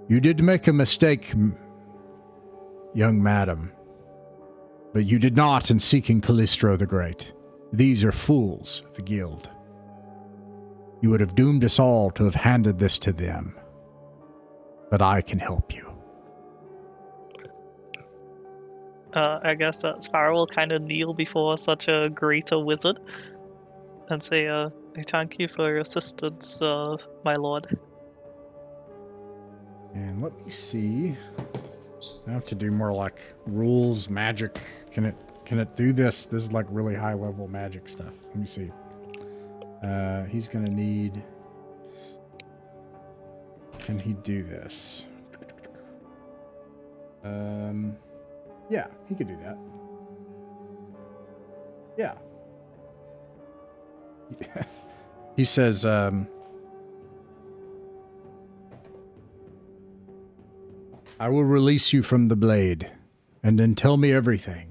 "You did make a mistake, young madam. But you did not in seeking 𝕬𝖃𝖃 the Great. These are fools of the guild. You would have doomed us all to have handed this to them. But I can help you. I guess Sparrow will kind of kneel before such a greater wizard and say, I thank you for your assistance, my lord. And let me see. I have to do more like rules, magic. Can it do this? This is like really high level magic stuff. Let me see. He's gonna need. Can he do this? Yeah, he could do that. Yeah. He says, I will release you from the blade, and then tell me everything.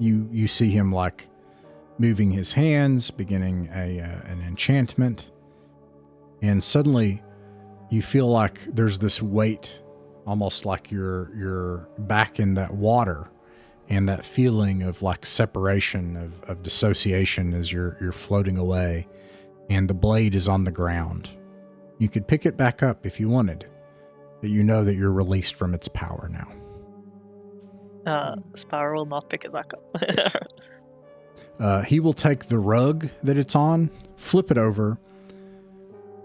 You see him like moving his hands, beginning an enchantment, and suddenly you feel like there's this weight, almost like you're back in that water, and that feeling of like separation, of dissociation as you're floating away, and the blade is on the ground. You could pick it back up if you wanted, but you know that you're released from its power now. Sparrow will not pick it back up. He will take the rug that it's on, flip it over,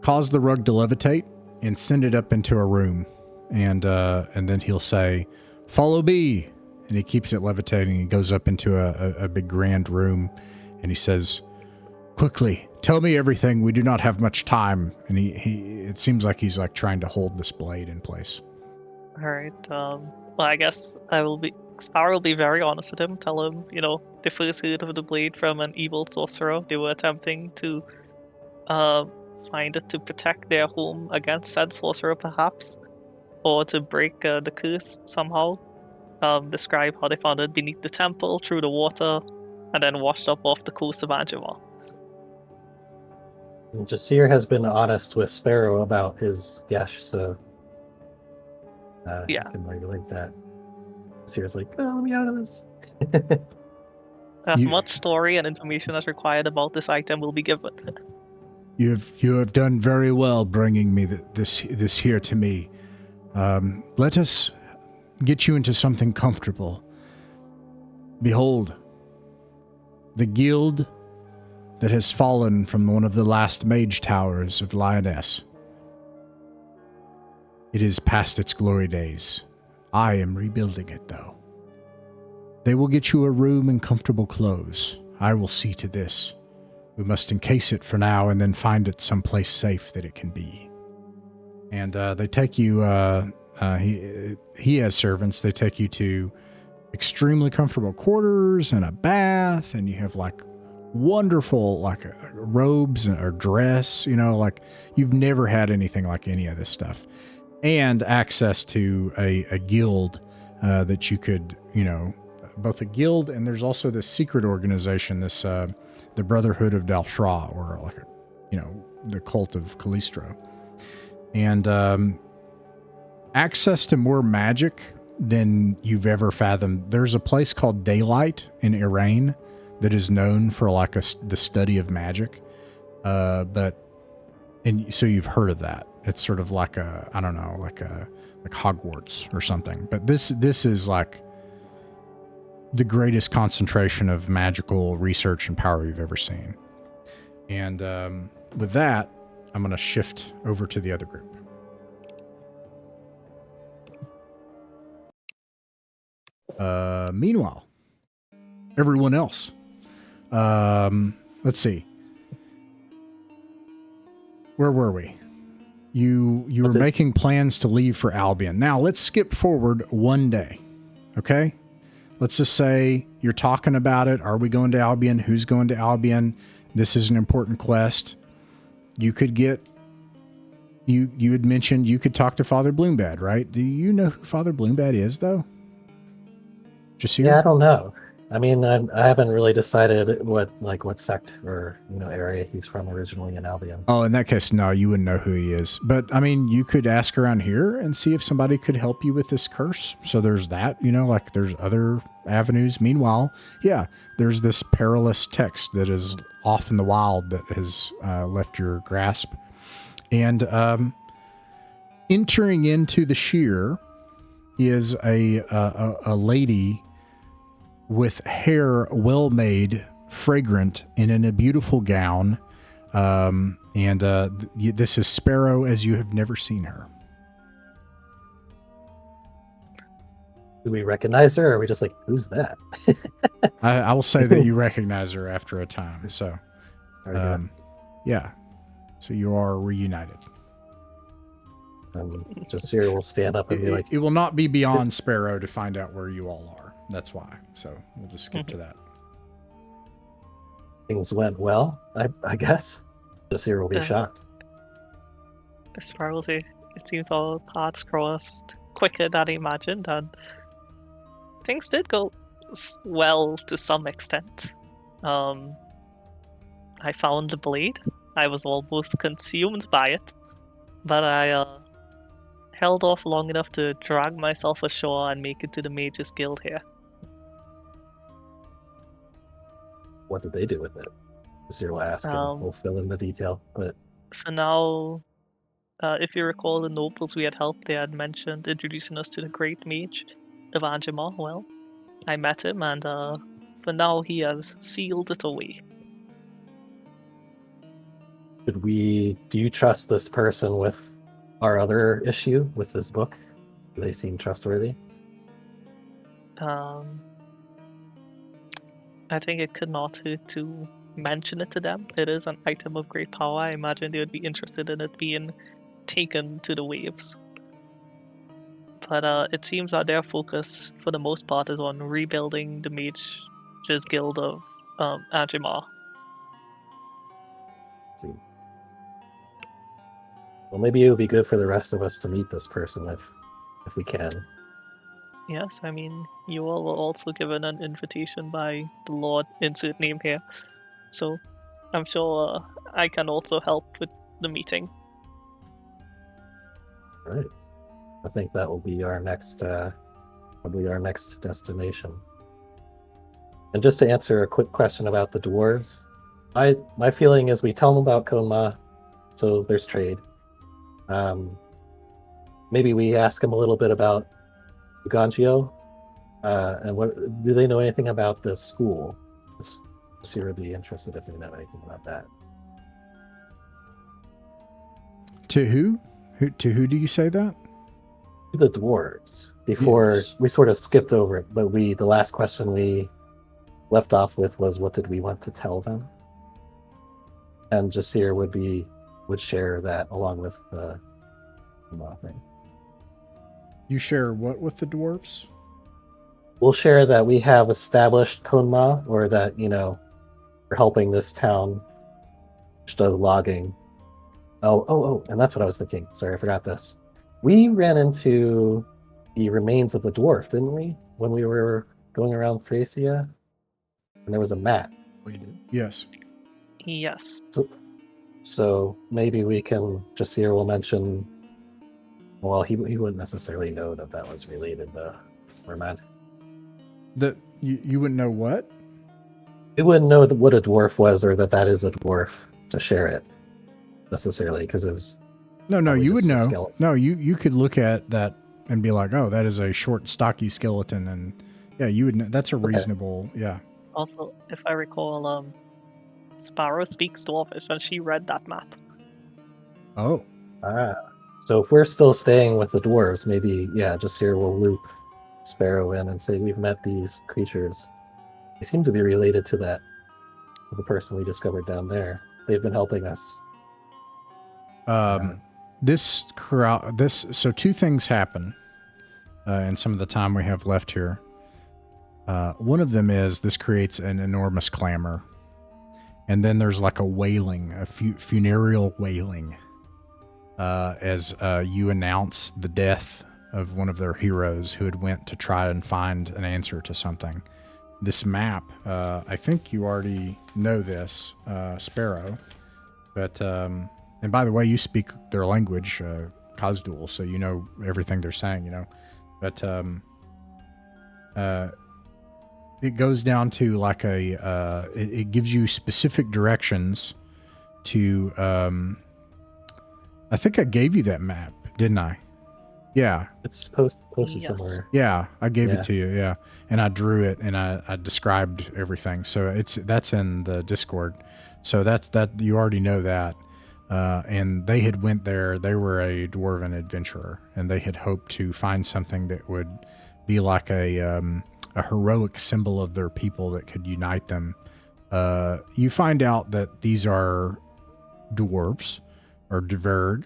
cause the rug to levitate, and send it up into a room. And then he'll say, "Follow me." And he keeps it levitating. He goes up into a big grand room, and he says, "Quickly, tell me everything. We do not have much time." And it seems like he's like trying to hold this blade in place. All right. Well, I guess Sparrow will be very honest with him. Tell him, they first heard of the blade from an evil sorcerer. They were attempting to find it to protect their home against said sorcerer, perhaps, or to break the curse somehow. Describe how they found it beneath the temple, through the water, and then washed up off the coast of Angela. Jasir has been honest with Sparrow about his Yesh, so Yeah. I can regulate that. Jasir's like, "Oh, let me out of this." As much story and information as required about this item will be given. You have done very well bringing me this here to me. Let us get you into something comfortable. Behold, the guild that has fallen from one of the last mage towers of Lioness. It is past its glory days. I am rebuilding it, though. They will get you a room and comfortable clothes. I will see to this. We must encase it for now and then find it someplace safe that it can be. And they take you, he has servants, they take you to extremely comfortable quarters and a bath, and you have like wonderful like robes or dress, like you've never had anything like any of this stuff. And access to a guild that you could, both a guild, and there's also this secret organization, this the Brotherhood of Dalshra, or like the cult of 𝕬𝖃𝖃. And access to more magic than you've ever fathomed. There's a place called Daylight in Iran that is known for like the study of magic. So you've heard of that. It's sort of like like Hogwarts or something. But this is like the greatest concentration of magical research and power you've ever seen. And with that, I'm going to shift over to the other group. Meanwhile, everyone else. Let's see. Where were we? You were making plans to leave for Albion. Now, let's skip forward one day. Okay? Let's just say you're talking about it. Are we going to Albion? Who's going to Albion? This is an important quest. You could get... You had mentioned you could talk to Father Bloombad, right? Do you know who Father Bloombad is, though? Just here? Yeah, I don't know. I mean, I haven't really decided what sect or area he's from originally in Albion. Oh, in that case, no, you wouldn't know who he is. But I mean, you could ask around here and see if somebody could help you with this curse. So there's that, like there's other avenues. Meanwhile, yeah, there's this perilous text that is off in the wild that has left your grasp. And entering into the sheer is a lady with hair well made, fragrant, and in a beautiful gown. This is Sparrow as you have never seen her. Do we recognize her, or are we just like, who's that? I will say that you recognize her after a time. So, yeah. So you are reunited. Just here, we'll stand up and be like, it will not be beyond Sparrow to find out where you all are. That's why. So we'll just skip to that. Things went well, I guess. Just here will be shocked. As far as it seems all paths crossed quicker than I imagined, and things did go well to some extent. I found the blade. I was almost consumed by it, but I held off long enough to drag myself ashore and make it to the Mages Guild here. What did they do with it? Just will ask, and we'll fill in the detail. But for now, if you recall, the nobles we had helped, they had mentioned introducing us to the great mage, 𝕬𝖚𝖋𝖍𝖵𝖗. Well, I met him, and for now, he has sealed it away. do you trust this person with our other issue with this book? Do they seem trustworthy? I think it could not hurt to mention it to them. It is an item of great power. I imagine they would be interested in it being taken to the waves. But it seems that their focus, for the most part, is on rebuilding the Mages Guild of 𝕬𝖚𝖋𝖍𝖵𝖗. See. Well, maybe it would be good for the rest of us to meet this person if we can. Yes, I mean, you all were also given an invitation by the Lord, insert name here. So I'm sure I can also help with the meeting. All right. I think that will be our next, probably our next destination. And just to answer a quick question about the dwarves, my feeling is we tell them about 𝕬𝖚𝖋𝖍𝖵𝖗, so there's trade. Maybe we ask them a little bit about 𝕬𝖚𝖋𝖍𝖵𝖗, and what do they know anything about the school? Let's see, would be interested if they know anything about that. To who? To who do you say that? The dwarves. Before Yes. we sort of skipped over it, but the last question we left off with was, what did we want to tell them? And Jasir would share that along with the thing. You share what with the dwarves? We'll share that we have established 𝕬𝖚𝖋, or that we're helping this town which does logging. Oh, and that's what I was thinking. Sorry, I forgot this. We ran into the remains of a dwarf, didn't we? When we were going around Thracia, and there was a map. Yes. Yes. So maybe we can, Jasir will mention, well, he wouldn't necessarily know that was related to Merman. That you wouldn't know what? We wouldn't know what a dwarf was, or that is a dwarf, to share it necessarily, because it was No, probably you would just a know. skeleton. No, you could look at that and be like, oh, that is a short, stocky skeleton, and yeah, you would know. That's a reasonable, yeah. Also, if I recall, Sparrow speaks Dwarvish, and she read that map. Oh, So if we're still staying with the dwarves, maybe, Jasir will loop Sparrow in and say, we've met these creatures. They seem to be related to the person we discovered down there. They've been helping us. So two things happen in some of the time we have left here. One of them is this creates an enormous clamor. And then there's like a wailing, a funereal wailing, as you announce the death of one of their heroes who had went to try and find an answer to something. this map. I think you already know this, Sparrow. But, and by the way, you speak their language, Kazdul, so you know everything they're saying, you know. But it goes down to like it gives you specific directions to, I think I gave you that map, didn't I? Yeah. It's posted Yes. somewhere. Yeah, I gave Yeah. it to you, yeah. And I drew it and I described everything. So that's in the Discord. So that you already know that. And they had went there, they were a dwarven adventurer, and they had hoped to find something that would be like a heroic symbol of their people that could unite them. You find out that these are dwarves, or dverg,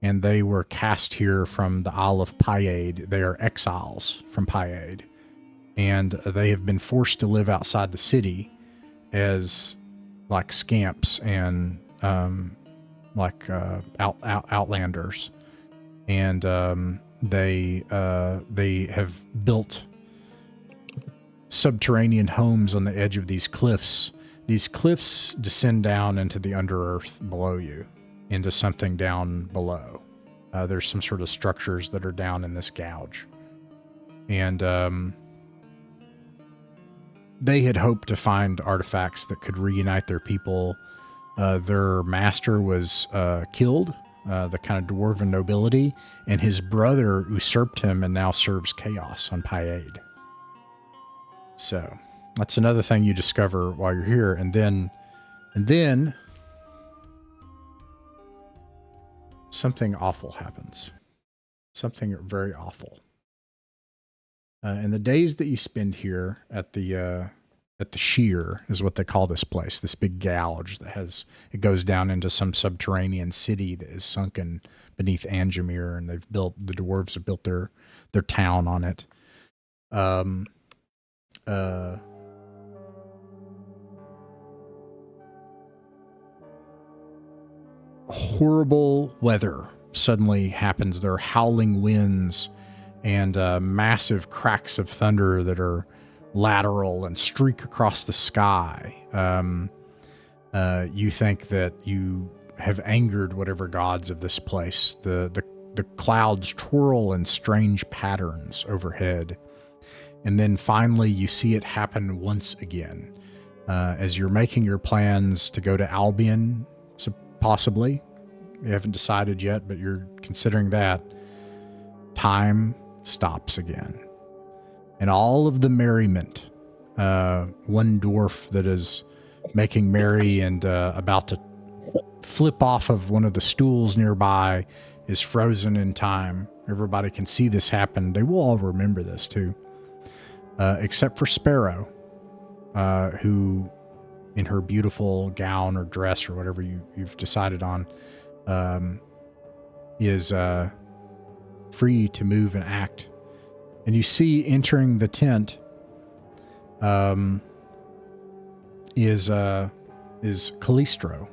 and they were cast here from the Isle of 𝕬𝖃𝖍𝖗. They are exiles from 𝕬𝖃𝖃, and they have been forced to live outside the city as like scamps and outlanders, and they have built subterranean homes on the edge of these cliffs. These cliffs descend down into the underearth below you, into something down below. There's some sort of structures that are down in this gouge. And they had hoped to find artifacts that could reunite their people. Their master was killed, the kind of dwarven nobility, and his brother usurped him and now serves chaos on 𝕬𝖃𝖃. So that's another thing you discover while you're here. And then something awful happens. Something very awful. In the days that you spend here at the shear is what they call this place, this big gouge that it goes down into some subterranean city that is sunken beneath 𝕬𝖃𝖃, and the dwarves have built their town on it. Horrible weather suddenly happens. There are howling winds and massive cracks of thunder that are lateral and streak across the sky. You think that you have angered whatever gods of this place. The clouds twirl in strange patterns overhead. And then finally you see it happen once again. As you're making your plans to go to Albion, possibly. You haven't decided yet, but you're considering that. Time stops again. And all of the merriment, one dwarf that is making merry and about to flip off of one of the stools nearby is frozen in time. Everybody can see this happen. They will all remember this too. Except for Sparrow, who in her beautiful gown or dress or whatever you've decided on, is free to move and act. And you see entering the tent is Callistro,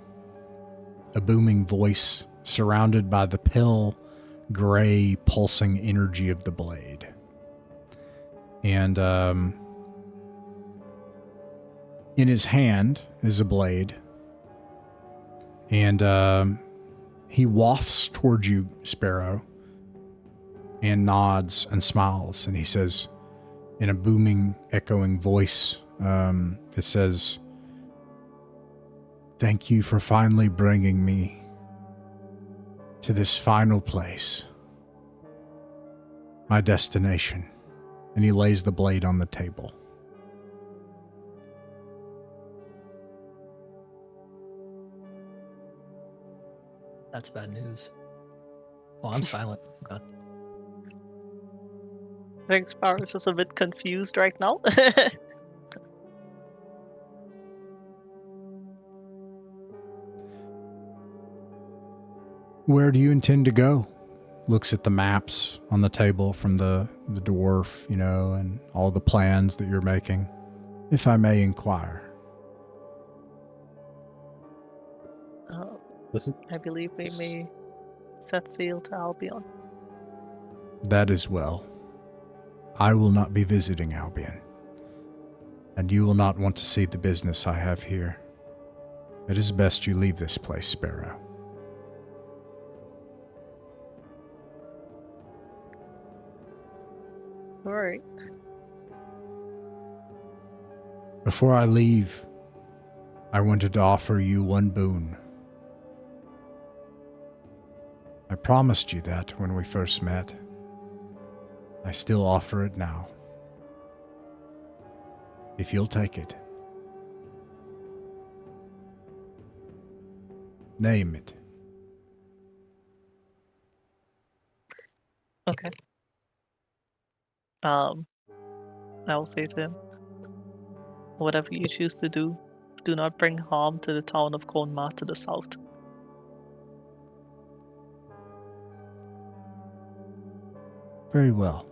a booming voice surrounded by the pale gray pulsing energy of the blade. And in his hand is a blade, and he wafts towards you, Sparrow, and nods and smiles, and he says, in a booming, echoing voice, it says, "Thank you for finally bringing me to this final place, my destination." And he lays the blade on the table. That's bad news. Oh, I'm silent. God. I think Sparrow's just a bit confused right now. Where do you intend to go? Looks at the maps on the table from the dwarf, and all the plans that you're making. If I may inquire. I believe we may set sail to Albion. That is well. I will not be visiting Albion. And you will not want to see the business I have here. It is best you leave this place, Sparrow. Alright. Before I leave, I wanted to offer you one boon. I promised you that when we first met. I still offer it now. If you'll take it. Name it. Okay. I will say to him, whatever you choose to do not bring harm to the town of 𝕬𝖚𝖋𝖍𝖔𝖈𝖐𝖊𝖗 to the south. Very well.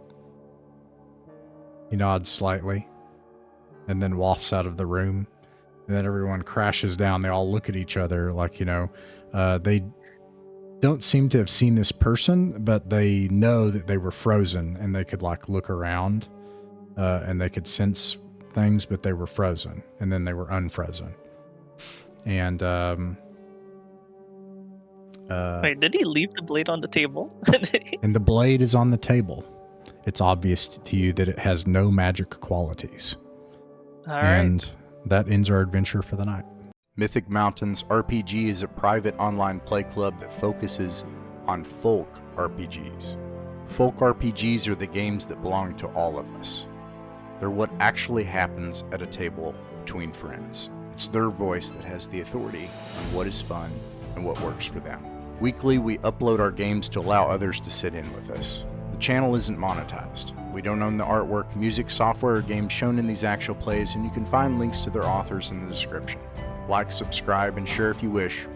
He nods slightly, and then wafts out of the room. And then everyone crashes down. They all look at each other like, they don't seem to have seen this person, but they know that they were frozen, and they could look around, and they could sense things, but they were frozen, and then they were unfrozen. And Wait, did he leave the blade on the table? and the blade is on the table. It's obvious to you that it has no magic qualities. Alright. And that ends our adventure for the night. Mythic Mountains RPG is a private online play club that focuses on folk RPGs. Folk RPGs are the games that belong to all of us. They're what actually happens at a table between friends. It's their voice that has the authority on what is fun and what works for them. Weekly, we upload our games to allow others to sit in with us. The channel isn't monetized. We don't own the artwork, music, software, or games shown in these actual plays, and you can find links to their authors in the description. Like, subscribe, and share if you wish,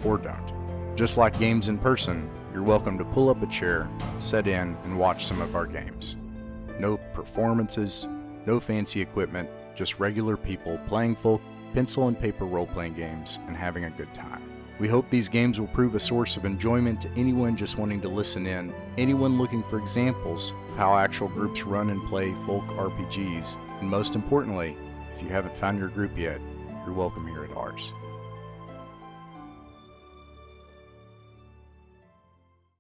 or don't. Just like games in person, you're welcome to pull up a chair, sit in, and watch some of our games. No performances, no fancy equipment, just regular people playing folk pencil and paper role-playing games and having a good time. We hope these games will prove a source of enjoyment to anyone just wanting to listen in, anyone looking for examples of how actual groups run and play folk RPGs, and most importantly, if you haven't found your group yet, you're welcome here at ours.